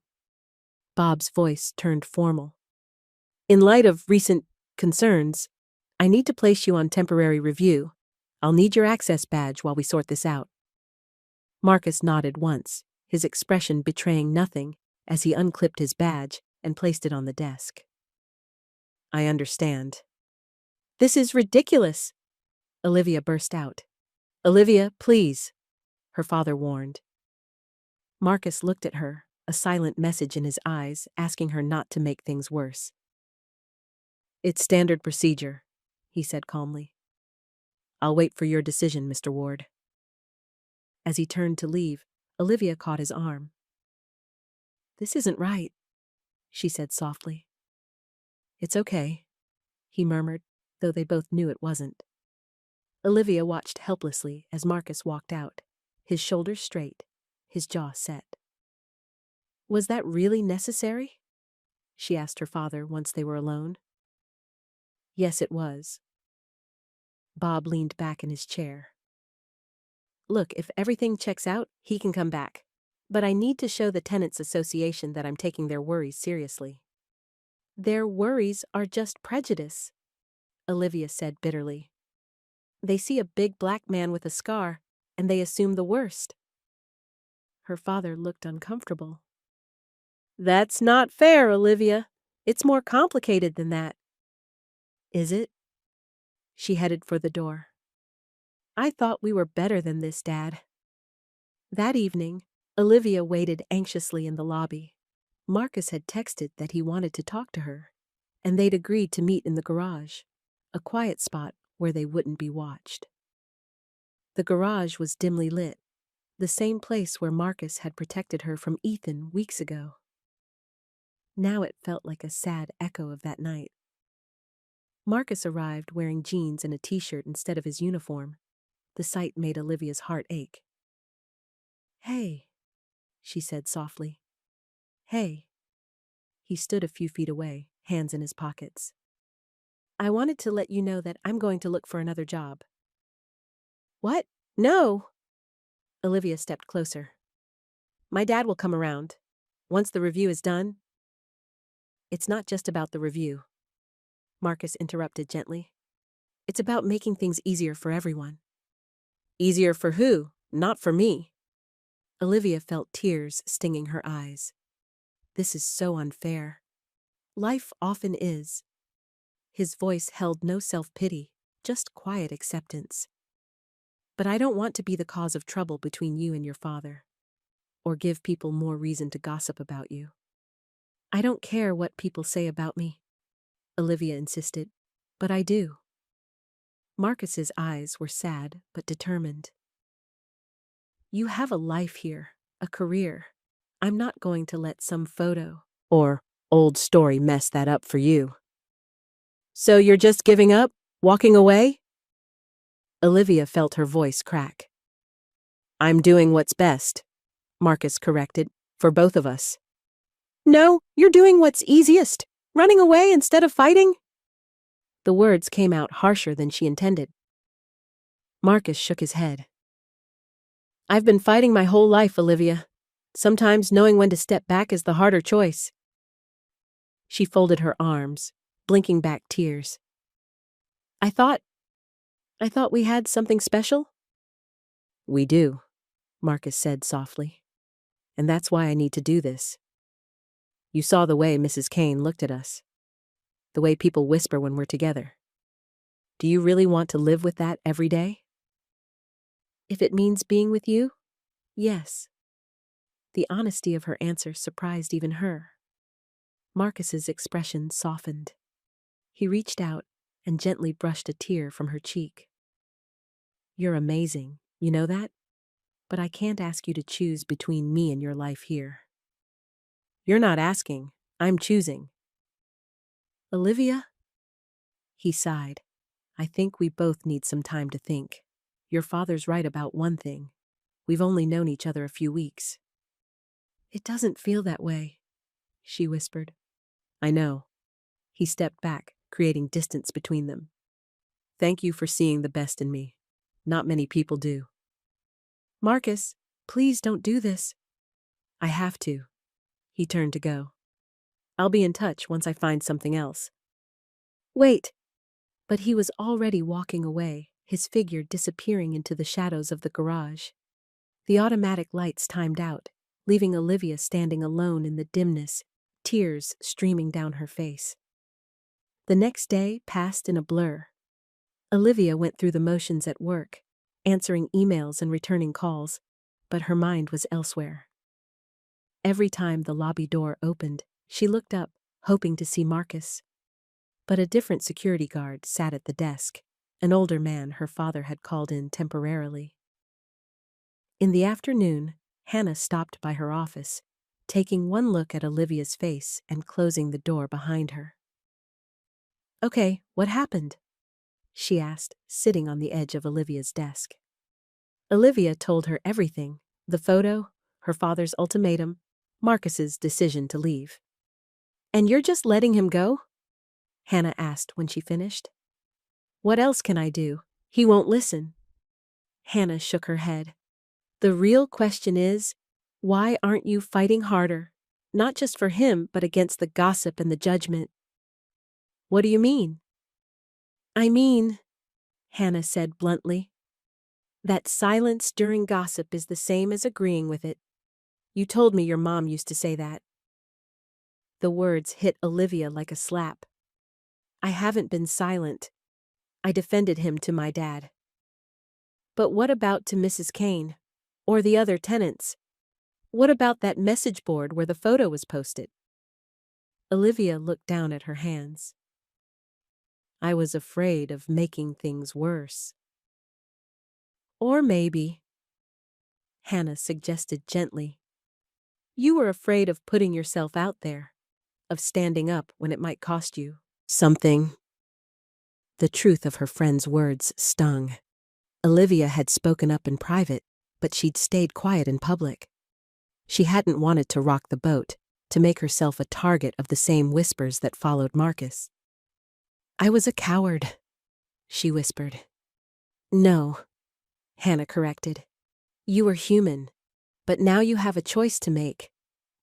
Bob's voice turned formal. "In light of recent concerns, I need to place you on temporary review. I'll need your access badge while we sort this out." Marcus nodded once, his expression betraying nothing, as he unclipped his badge and placed it on the desk. "I understand." "This is ridiculous," Olivia burst out. "Olivia, please," her father warned. Marcus looked at her, a silent message in his eyes asking her not to make things worse. "It's standard procedure," he said calmly. "I'll wait for your decision, Mr. Ward." As he turned to leave, Olivia caught his arm. "This isn't right," she said softly. "It's okay," he murmured, though they both knew it wasn't. Olivia watched helplessly as Marcus walked out, his shoulders straight, his jaw set. "Was that really necessary?" she asked her father once they were alone. "Yes, it was." Bob leaned back in his chair. "Look, if everything checks out, he can come back. But I need to show the Tenants Association that I'm taking their worries seriously." "Their worries are just prejudice," Olivia said bitterly. "They see a big black man with a scar, and they assume the worst." Her father looked uncomfortable. "That's not fair, Olivia. It's more complicated than that." "Is it?" She headed for the door. "I thought we were better than this, Dad." That evening, Olivia waited anxiously in the lobby. Marcus had texted that he wanted to talk to her, and they'd agreed to meet in the garage, a quiet spot where they wouldn't be watched. The garage was dimly lit, the same place where Marcus had protected her from Ethan weeks ago. Now it felt like a sad echo of that night. Marcus arrived wearing jeans and a t-shirt instead of his uniform. The sight made Olivia's heart ache. "Hey," she said softly. "Hey." He stood a few feet away, hands in his pockets. "I wanted to let you know that I'm going to look for another job." "What? No!" Olivia stepped closer. "My dad will come around. Once the review is done." "It's not just about the review," Marcus interrupted gently. "It's about making things easier for everyone." "Easier for who? Not for me." Olivia felt tears stinging her eyes. This is so unfair. Life often is. His voice held no self-pity, just quiet acceptance. But I don't want to be the cause of trouble between you and your father, or give people more reason to gossip about you. I don't care what people say about me, Olivia insisted, but I do. Marcus's eyes were sad but determined. You have a life here, a career. I'm not going to let some photo or old story mess that up for you. So you're just giving up? Walking away? Olivia felt her voice crack. I'm doing what's best, Marcus corrected, for both of us. No, you're doing what's easiest, running away instead of fighting. The words came out harsher than she intended. Marcus shook his head. I've been fighting my whole life, Olivia. Sometimes knowing when to step back is the harder choice. She folded her arms, blinking back tears. I thought we had something special? We do, Marcus said softly. And that's why I need to do this. You saw the way Mrs. Kane looked at us. The way people whisper when we're together. Do you really want to live with that every day? If it means being with you, yes. The honesty of her answer surprised even her. Marcus's expression softened. He reached out and gently brushed a tear from her cheek. You're amazing, you know that? But I can't ask you to choose between me and your life here. You're not asking, I'm choosing. Olivia? He sighed. I think we both need some time to think. Your father's right about one thing. We've only known each other a few weeks. It doesn't feel that way, she whispered. I know. He stepped back, creating distance between them. Thank you for seeing the best in me. Not many people do. Marcus, please don't do this. I have to. He turned to go. I'll be in touch once I find something else. Wait. But he was already walking away, his figure disappearing into the shadows of the garage. The automatic lights timed out, leaving Olivia standing alone in the dimness, tears streaming down her face. The next day passed in a blur. Olivia went through the motions at work, answering emails and returning calls, but her mind was elsewhere. Every time the lobby door opened, she looked up, hoping to see Marcus. But a different security guard sat at the desk, an older man her father had called in temporarily. In the afternoon, Hannah stopped by her office, taking one look at Olivia's face and closing the door behind her. Okay, what happened? She asked, sitting on the edge of Olivia's desk. Olivia told her everything, the photo, her father's ultimatum, Marcus's decision to leave. And you're just letting him go? Hannah asked when she finished. What else can I do? He won't listen. Hannah shook her head. The real question is, why aren't you fighting harder? Not just for him, but against the gossip and the judgment. What do you mean? I mean, Hannah said bluntly, that silence during gossip is the same as agreeing with it. You told me your mom used to say that. The words hit Olivia like a slap. I haven't been silent. I defended him to my dad. But what about to Mrs. Kane? Or the other tenants? What about that message board where the photo was posted? Olivia looked down at her hands. I was afraid of making things worse. Or maybe, Hannah suggested gently, you were afraid of putting yourself out there, of standing up when it might cost you something. The truth of her friend's words stung. Olivia had spoken up in private, but she'd stayed quiet in public. She hadn't wanted to rock the boat, to make herself a target of the same whispers that followed Marcus. I was a coward, she whispered. No, Hannah corrected. You were human, but now you have a choice to make.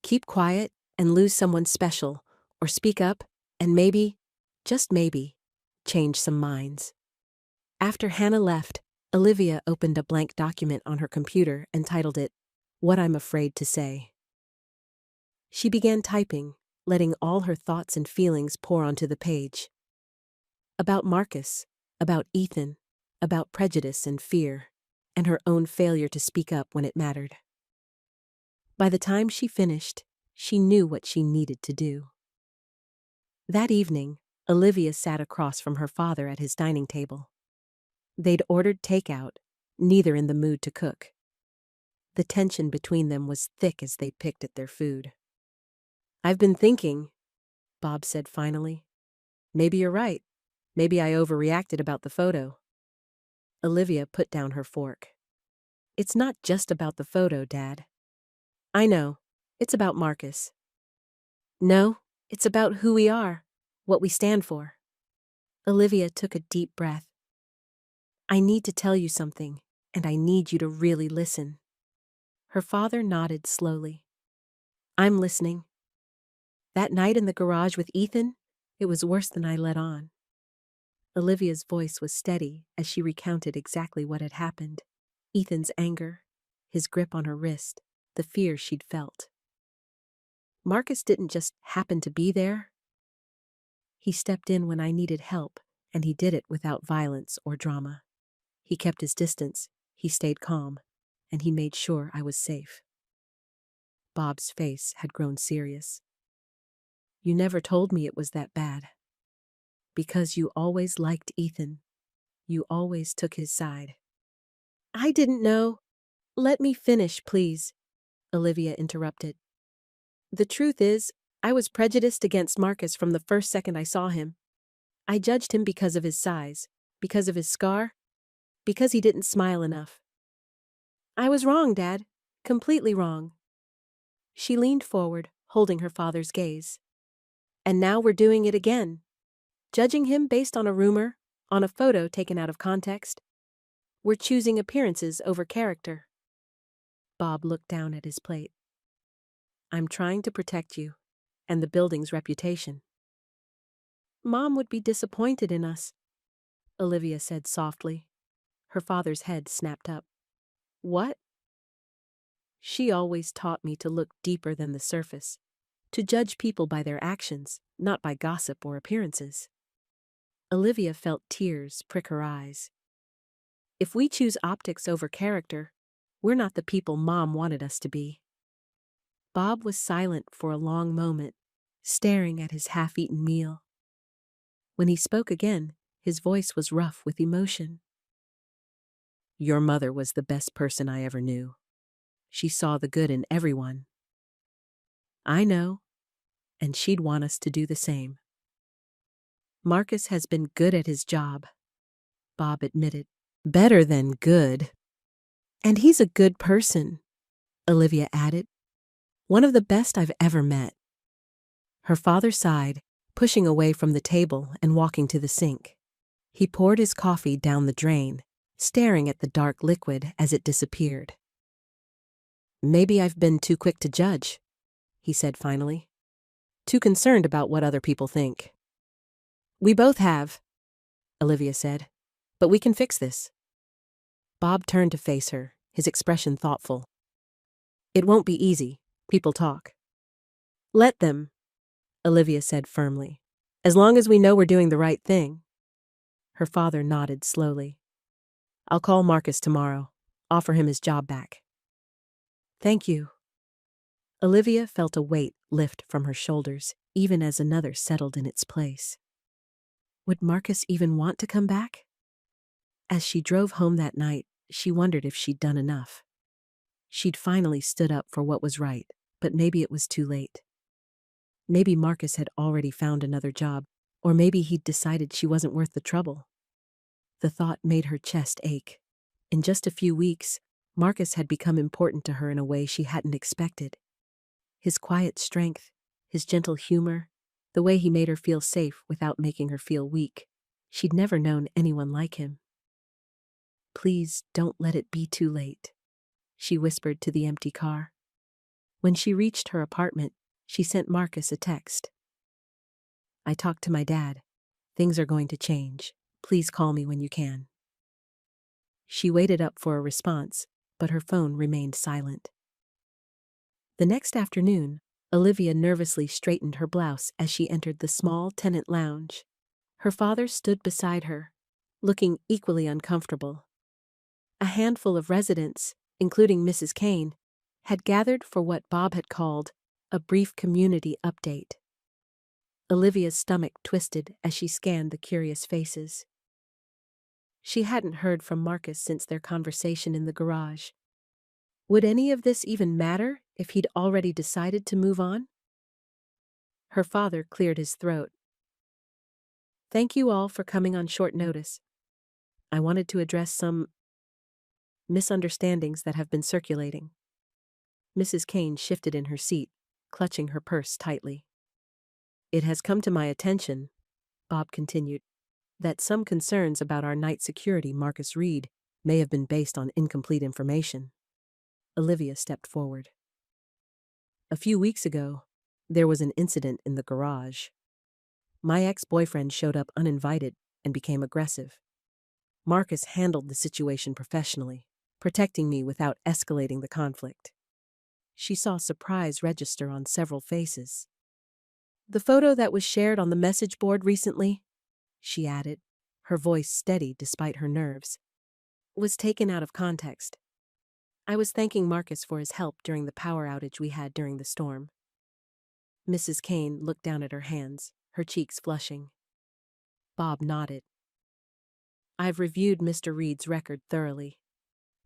Keep quiet and lose someone special, or speak up and maybe, just maybe, change some minds. After Hannah left, Olivia opened a blank document on her computer and titled it, What I'm afraid to say. She began typing, letting all her thoughts and feelings pour onto the page. About Marcus, about Ethan, about prejudice and fear, and her own failure to speak up when it mattered. By the time she finished, she knew what she needed to do. That evening, Olivia sat across from her father at his dining table. They'd ordered takeout, neither in the mood to cook. The tension between them was thick as they picked at their food. "I've been thinking," Bob said finally. "Maybe you're right. Maybe I overreacted about the photo." Olivia put down her fork. "It's not just about the photo, Dad." "I know. It's about Marcus." "No, it's about who we are, what we stand for." Olivia took a deep breath. "I need to tell you something, and I need you to really listen." Her father nodded slowly. "I'm listening. That night in the garage with Ethan, it was worse than I let on." Olivia's voice was steady as she recounted exactly what had happened. Ethan's anger, his grip on her wrist, the fear she'd felt. "Marcus didn't just happen to be there. He stepped in when I needed help, and he did it without violence or drama. He kept his distance, he stayed calm, and he made sure I was safe." Bob's face had grown serious. "You never told me it was that bad. Because you always liked Ethan. You always took his side." "I didn't know." "Let me finish, please," Olivia interrupted. "The truth is, I was prejudiced against Marcus from the first second I saw him. I judged him because of his size, because of his scar, because he didn't smile enough. I was wrong, Dad. Completely wrong." She leaned forward, holding her father's gaze. "And now we're doing it again. Judging him based on a rumor, on a photo taken out of context. We're choosing appearances over character." Bob looked down at his plate. "I'm trying to protect you, and the building's reputation." "Mom would be disappointed in us," Olivia said softly. Her father's head snapped up. "What?" "She always taught me to look deeper than the surface, to judge people by their actions, not by gossip or appearances." Olivia felt tears prick her eyes. "If we choose optics over character, we're not the people Mom wanted us to be." Bob was silent for a long moment, staring at his half-eaten meal. When he spoke again, his voice was rough with emotion. "Your mother was the best person I ever knew. She saw the good in everyone." "I know, and she'd want us to do the same." "Marcus has been good at his job," Bob admitted. "Better than good." "And he's a good person," Olivia added. "One of the best I've ever met." Her father sighed, pushing away from the table and walking to the sink. He poured his coffee down the drain, staring at the dark liquid as it disappeared. "Maybe I've been too quick to judge," he said finally. "Too concerned about what other people think." "We both have," Olivia said. "But we can fix this." Bob turned to face her, his expression thoughtful. "It won't be easy. People talk." "Let them," Olivia said firmly. "As long as we know we're doing the right thing." Her father nodded slowly. "I'll call Marcus tomorrow. Offer him his job back." "Thank you." Olivia felt a weight lift from her shoulders, even as another settled in its place. Would Marcus even want to come back? As she drove home that night, she wondered if she'd done enough. She'd finally stood up for what was right, but maybe it was too late. Maybe Marcus had already found another job, or maybe he'd decided she wasn't worth the trouble. The thought made her chest ache. In just a few weeks, Marcus had become important to her in a way she hadn't expected. His quiet strength, his gentle humor, the way he made her feel safe without making her feel weak. She'd never known anyone like him. "Please don't let it be too late," she whispered to the empty car. When she reached her apartment, she sent Marcus a text. "I talked to my dad. Things are going to change. Please call me when you can." She waited up for a response, but her phone remained silent. The next afternoon, Olivia nervously straightened her blouse as she entered the small tenant lounge. Her father stood beside her, looking equally uncomfortable. A handful of residents, including Mrs. Kane, had gathered for what Bob had called a brief community update. Olivia's stomach twisted as she scanned the curious faces. She hadn't heard from Marcus since their conversation in the garage. Would any of this even matter if he'd already decided to move on? Her father cleared his throat. Thank you all for coming on short notice. I wanted to address some misunderstandings that have been circulating. Mrs. Kane shifted in her seat, clutching her purse tightly. It has come to my attention, Bob continued, that some concerns about our night security, Marcus Reed, may have been based on incomplete information. Olivia stepped forward. A few weeks ago, there was an incident in the garage. My ex-boyfriend showed up uninvited and became aggressive. Marcus handled the situation professionally, protecting me without escalating the conflict. She saw surprise register on several faces. The photo that was shared on the message board recently, she added, her voice steady despite her nerves, was taken out of context. I was thanking Marcus for his help during the power outage we had during the storm. Mrs. Kane looked down at her hands, her cheeks flushing. Bob nodded. I've reviewed Mr. Reed's record thoroughly.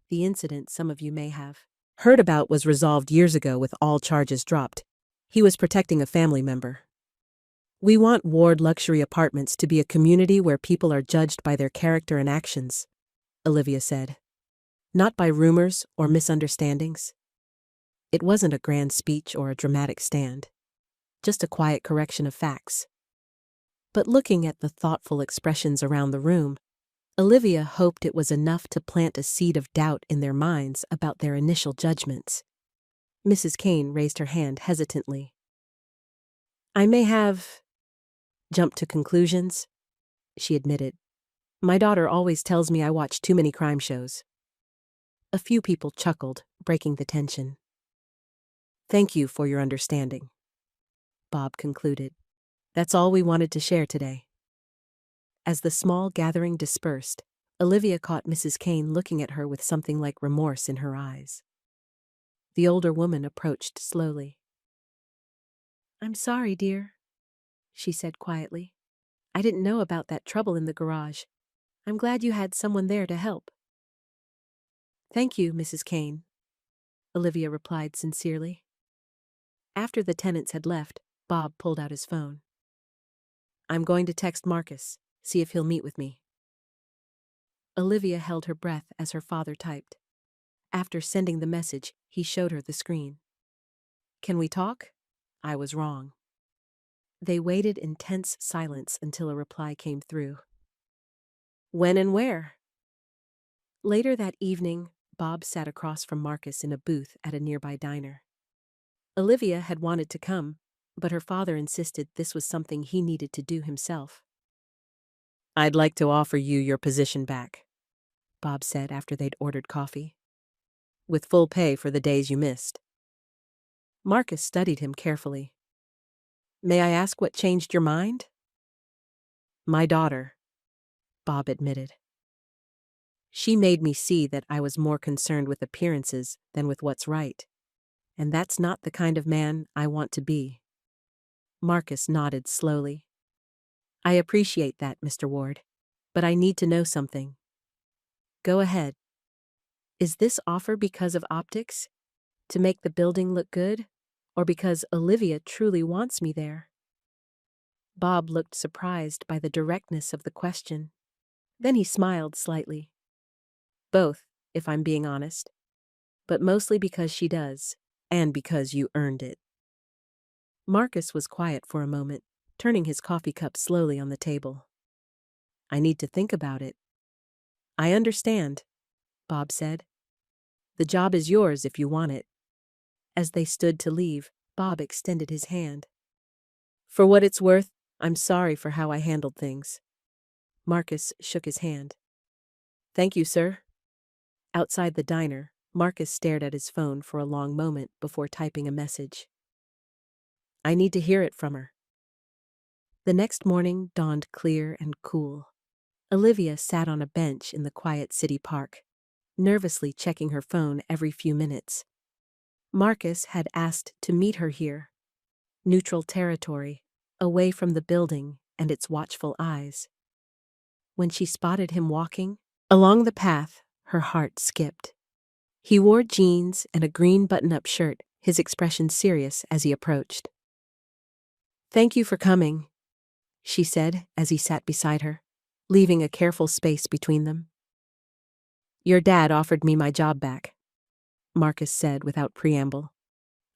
The incident some of you may have heard about was resolved years ago with all charges dropped. He was protecting a family member. We want Ward Luxury Apartments to be a community where people are judged by their character and actions, Olivia said. Not by rumors or misunderstandings. It wasn't a grand speech or a dramatic stand. Just a quiet correction of facts. But looking at the thoughtful expressions around the room, Olivia hoped it was enough to plant a seed of doubt in their minds about their initial judgments. Mrs. Kane raised her hand hesitantly. I may have jumped to conclusions, she admitted. My daughter always tells me I watch too many crime shows. A few people chuckled, breaking the tension. Thank you for your understanding, Bob concluded. That's all we wanted to share today. As the small gathering dispersed, Olivia caught Mrs. Kane looking at her with something like remorse in her eyes. The older woman approached slowly. I'm sorry, dear, she said quietly. I didn't know about that trouble in the garage. I'm glad you had someone there to help. Thank you, Mrs. Kane, Olivia replied sincerely. After the tenants had left, Bob pulled out his phone. I'm going to text Marcus, see if he'll meet with me. Olivia held her breath as her father typed. After sending the message, he showed her the screen. Can we talk? I was wrong. They waited in tense silence until a reply came through. When and where? Later that evening, Bob sat across from Marcus in a booth at a nearby diner. Olivia had wanted to come, but her father insisted this was something he needed to do himself. I'd like to offer you your position back, Bob said after they'd ordered coffee. With full pay for the days you missed. Marcus studied him carefully. May I ask what changed your mind? My daughter, Bob admitted. She made me see that I was more concerned with appearances than with what's right. And that's not the kind of man I want to be. Marcus nodded slowly. I appreciate that, Mr. Ward, but I need to know something. Go ahead. Is this offer because of optics? To make the building look good? Or because Olivia truly wants me there? Bob looked surprised by the directness of the question. Then he smiled slightly. Both, if I'm being honest. But mostly because she does, and because you earned it. Marcus was quiet for a moment, turning his coffee cup slowly on the table. I need to think about it. I understand, Bob said. The job is yours if you want it. As they stood to leave, Bob extended his hand. For what it's worth, I'm sorry for how I handled things. Marcus shook his hand. Thank you, sir. Outside the diner, Marcus stared at his phone for a long moment before typing a message. I need to hear it from her. The next morning dawned clear and cool. Olivia sat on a bench in the quiet city park, nervously checking her phone every few minutes. Marcus had asked to meet her here. Neutral territory, away from the building and its watchful eyes. When she spotted him walking along the path, her heart skipped. He wore jeans and a green button-up shirt, his expression serious as he approached. Thank you for coming, she said as he sat beside her, leaving a careful space between them. Your dad offered me my job back, Marcus said without preamble.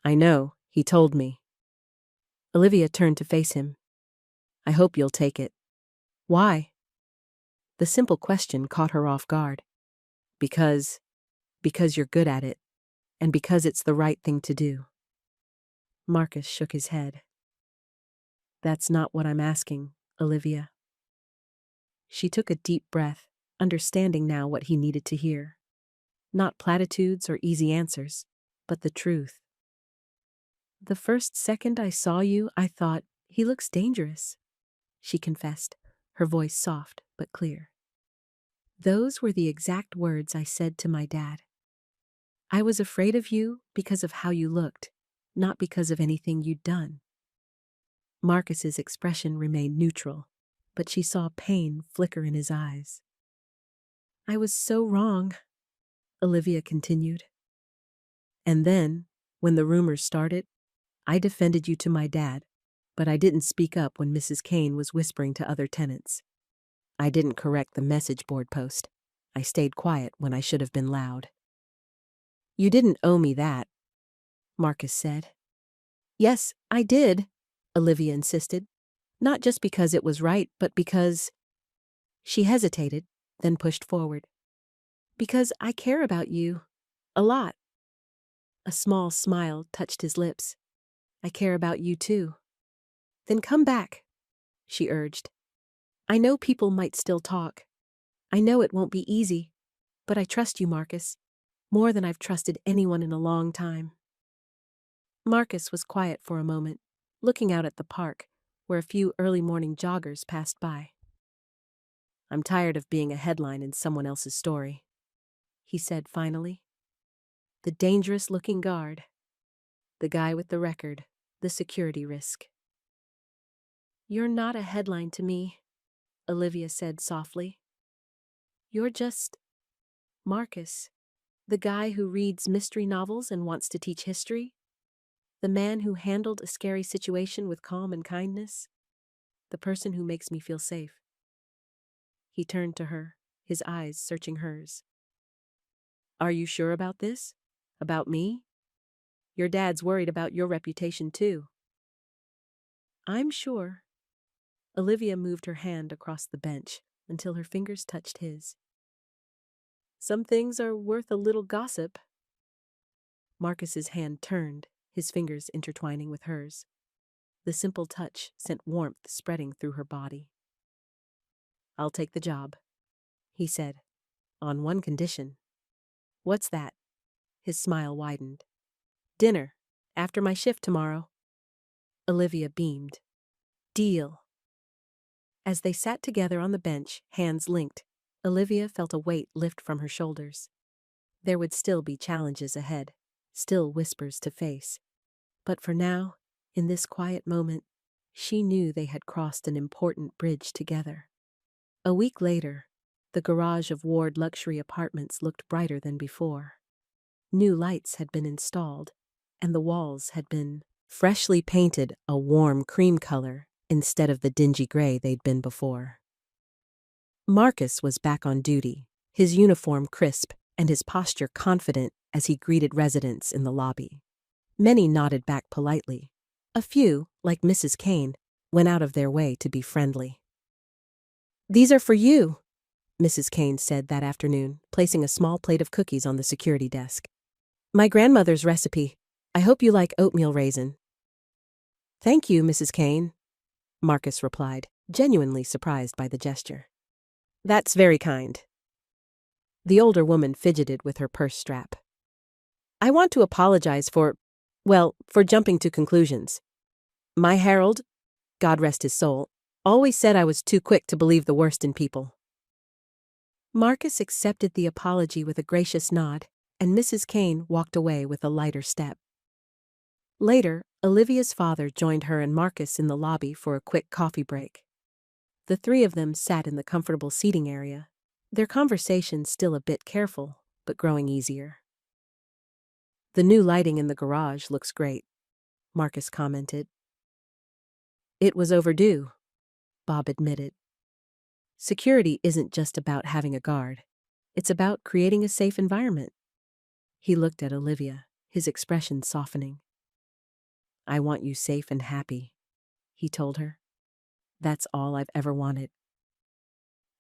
I know, he told me. Olivia turned to face him. I hope you'll take it. Why? The simple question caught her off guard. Because you're good at it, and because it's the right thing to do. Marcus shook his head. That's not what I'm asking, Olivia. She took a deep breath, understanding now what he needed to hear. Not platitudes or easy answers, but the truth. The first second I saw you, I thought, he looks dangerous, she confessed, her voice soft but clear. Those were the exact words I said to my dad. I was afraid of you because of how you looked, not because of anything you'd done. Marcus's expression remained neutral, but she saw pain flicker in his eyes. I was so wrong, Olivia continued. And then, when the rumors started, I defended you to my dad, but I didn't speak up when Mrs. Kane was whispering to other tenants. I didn't correct the message board post. I stayed quiet when I should have been loud. You didn't owe me that, Marcus said. Yes, I did, Olivia insisted, not just because it was right, but because... She hesitated, then pushed forward. Because I care about you. A lot. A small smile touched his lips. I care about you too. Then come back, she urged. I know people might still talk. I know it won't be easy, but I trust you, Marcus, more than I've trusted anyone in a long time. Marcus was quiet for a moment, looking out at the park, where a few early morning joggers passed by. I'm tired of being a headline in someone else's story, he said finally. The dangerous-looking guard. The guy with the record, the security risk. You're not a headline to me, Olivia said softly. You're just Marcus, the guy who reads mystery novels and wants to teach history. The man who handled a scary situation with calm and kindness. The person who makes me feel safe. He turned to her, his eyes searching hers. Are you sure about this? About me? Your dad's worried about your reputation too. I'm sure. Olivia moved her hand across the bench until her fingers touched his. Some things are worth a little gossip. Marcus's hand turned, his fingers intertwining with hers. The simple touch sent warmth spreading through her body. I'll take the job, he said, on one condition. What's that? His smile widened. Dinner, after my shift tomorrow. Olivia beamed. Deal. As they sat together on the bench, hands linked, Olivia felt a weight lift from her shoulders. There would still be challenges ahead, still whispers to face. But for now, in this quiet moment, she knew they had crossed an important bridge together. A week later, the garage of Ward Luxury Apartments looked brighter than before. New lights had been installed, and the walls had been freshly painted a warm cream color instead of the dingy gray they'd been before. Marcus was back on duty, his uniform crisp and his posture confident as he greeted residents in the lobby. Many nodded back politely. A few, like Mrs. Kane, went out of their way to be friendly. These are for you, Mrs. Kane said that afternoon, placing a small plate of cookies on the security desk. My grandmother's recipe. I hope you like oatmeal raisin. Thank you, Mrs. Kane, Marcus replied, genuinely surprised by the gesture. That's very kind. The older woman fidgeted with her purse strap. I want to apologize for jumping to conclusions. My Harold, God rest his soul, always said I was too quick to believe the worst in people." Marcus accepted the apology with a gracious nod, and Mrs. Kane walked away with a lighter step. Later, Olivia's father joined her and Marcus in the lobby for a quick coffee break. The three of them sat in the comfortable seating area, their conversation still a bit careful, but growing easier. "The new lighting in the garage looks great," Marcus commented. "It was overdue," Bob admitted. "Security isn't just about having a guard. It's about creating a safe environment." He looked at Olivia, his expression softening. "I want you safe and happy," he told her. "That's all I've ever wanted."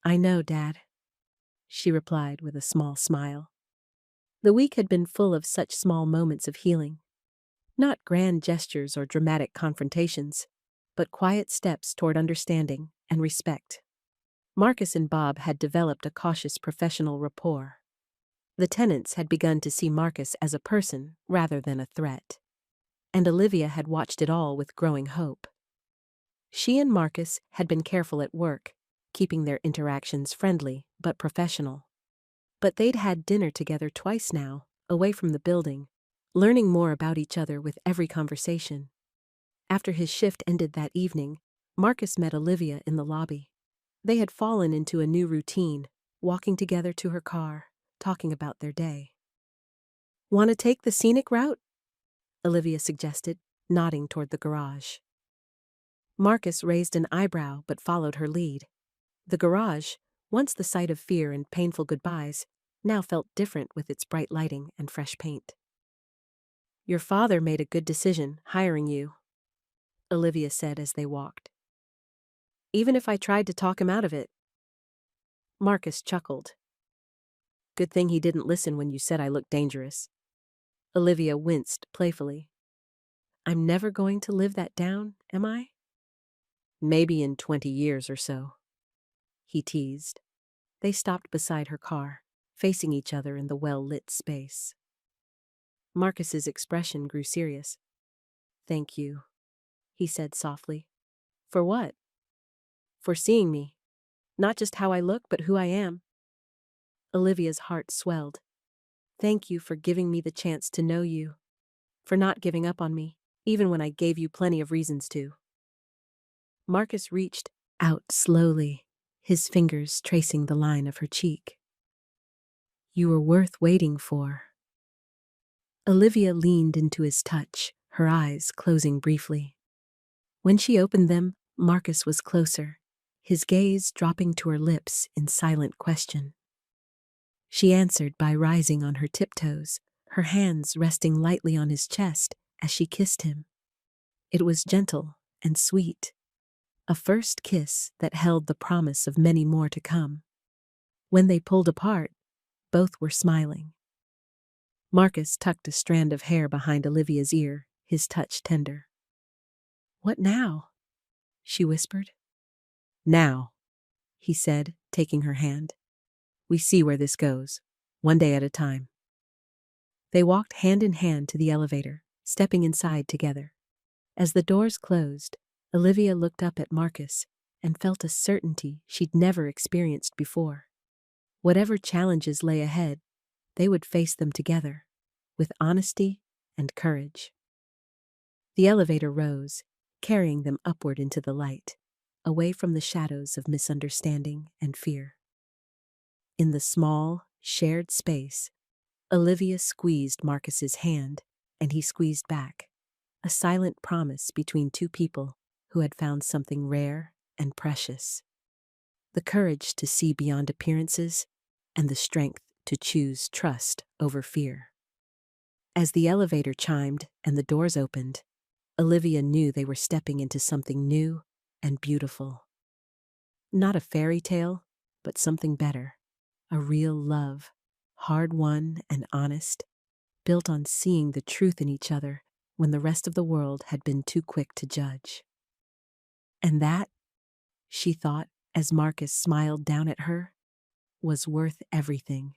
"I know, Dad," she replied with a small smile. The week had been full of such small moments of healing. Not grand gestures or dramatic confrontations, but quiet steps toward understanding and respect. Marcus and Bob had developed a cautious professional rapport. The tenants had begun to see Marcus as a person rather than a threat. And Olivia had watched it all with growing hope. She and Marcus had been careful at work, keeping their interactions friendly but professional. But they'd had dinner together twice now, away from the building, learning more about each other with every conversation. After his shift ended that evening, Marcus met Olivia in the lobby. They had fallen into a new routine, walking together to her car, talking about their day. "Want to take the scenic route?" Olivia suggested, nodding toward the garage. Marcus raised an eyebrow but followed her lead. The garage, once the site of fear and painful goodbyes, now felt different with its bright lighting and fresh paint. "Your father made a good decision hiring you," Olivia said as they walked. "Even if I tried to talk him out of it." Marcus chuckled. "Good thing he didn't listen when you said I looked dangerous." Olivia winced playfully. "I'm never going to live that down, am I?" "Maybe in 20 years or so," he teased. They stopped beside her car, facing each other in the well-lit space. Marcus's expression grew serious. "Thank you," he said softly. "For what?" "For seeing me. Not just how I look, but who I am." Olivia's heart swelled. "Thank you for giving me the chance to know you. For not giving up on me, even when I gave you plenty of reasons to." Marcus reached out slowly, his fingers tracing the line of her cheek. "You were worth waiting for." Olivia leaned into his touch, her eyes closing briefly. When she opened them, Marcus was closer, his gaze dropping to her lips in silent question. She answered by rising on her tiptoes, her hands resting lightly on his chest as she kissed him. It was gentle and sweet, a first kiss that held the promise of many more to come. When they pulled apart, both were smiling. Marcus tucked a strand of hair behind Olivia's ear, his touch tender. "What now?" she whispered. "Now," he said, taking her hand. "We see where this goes, one day at a time." They walked hand in hand to the elevator, stepping inside together. As the doors closed, Olivia looked up at Marcus and felt a certainty she'd never experienced before. Whatever challenges lay ahead, they would face them together, with honesty and courage. The elevator rose, carrying them upward into the light, away from the shadows of misunderstanding and fear. In the small, shared space, Olivia squeezed Marcus's hand, and he squeezed back, a silent promise between two people who had found something rare and precious. The courage to see beyond appearances and the strength to choose trust over fear. As the elevator chimed and the doors opened, Olivia knew they were stepping into something new and beautiful. Not a fairy tale, but something better. A real love, hard-won and honest, built on seeing the truth in each other when the rest of the world had been too quick to judge. And that, she thought as Marcus smiled down at her, was worth everything.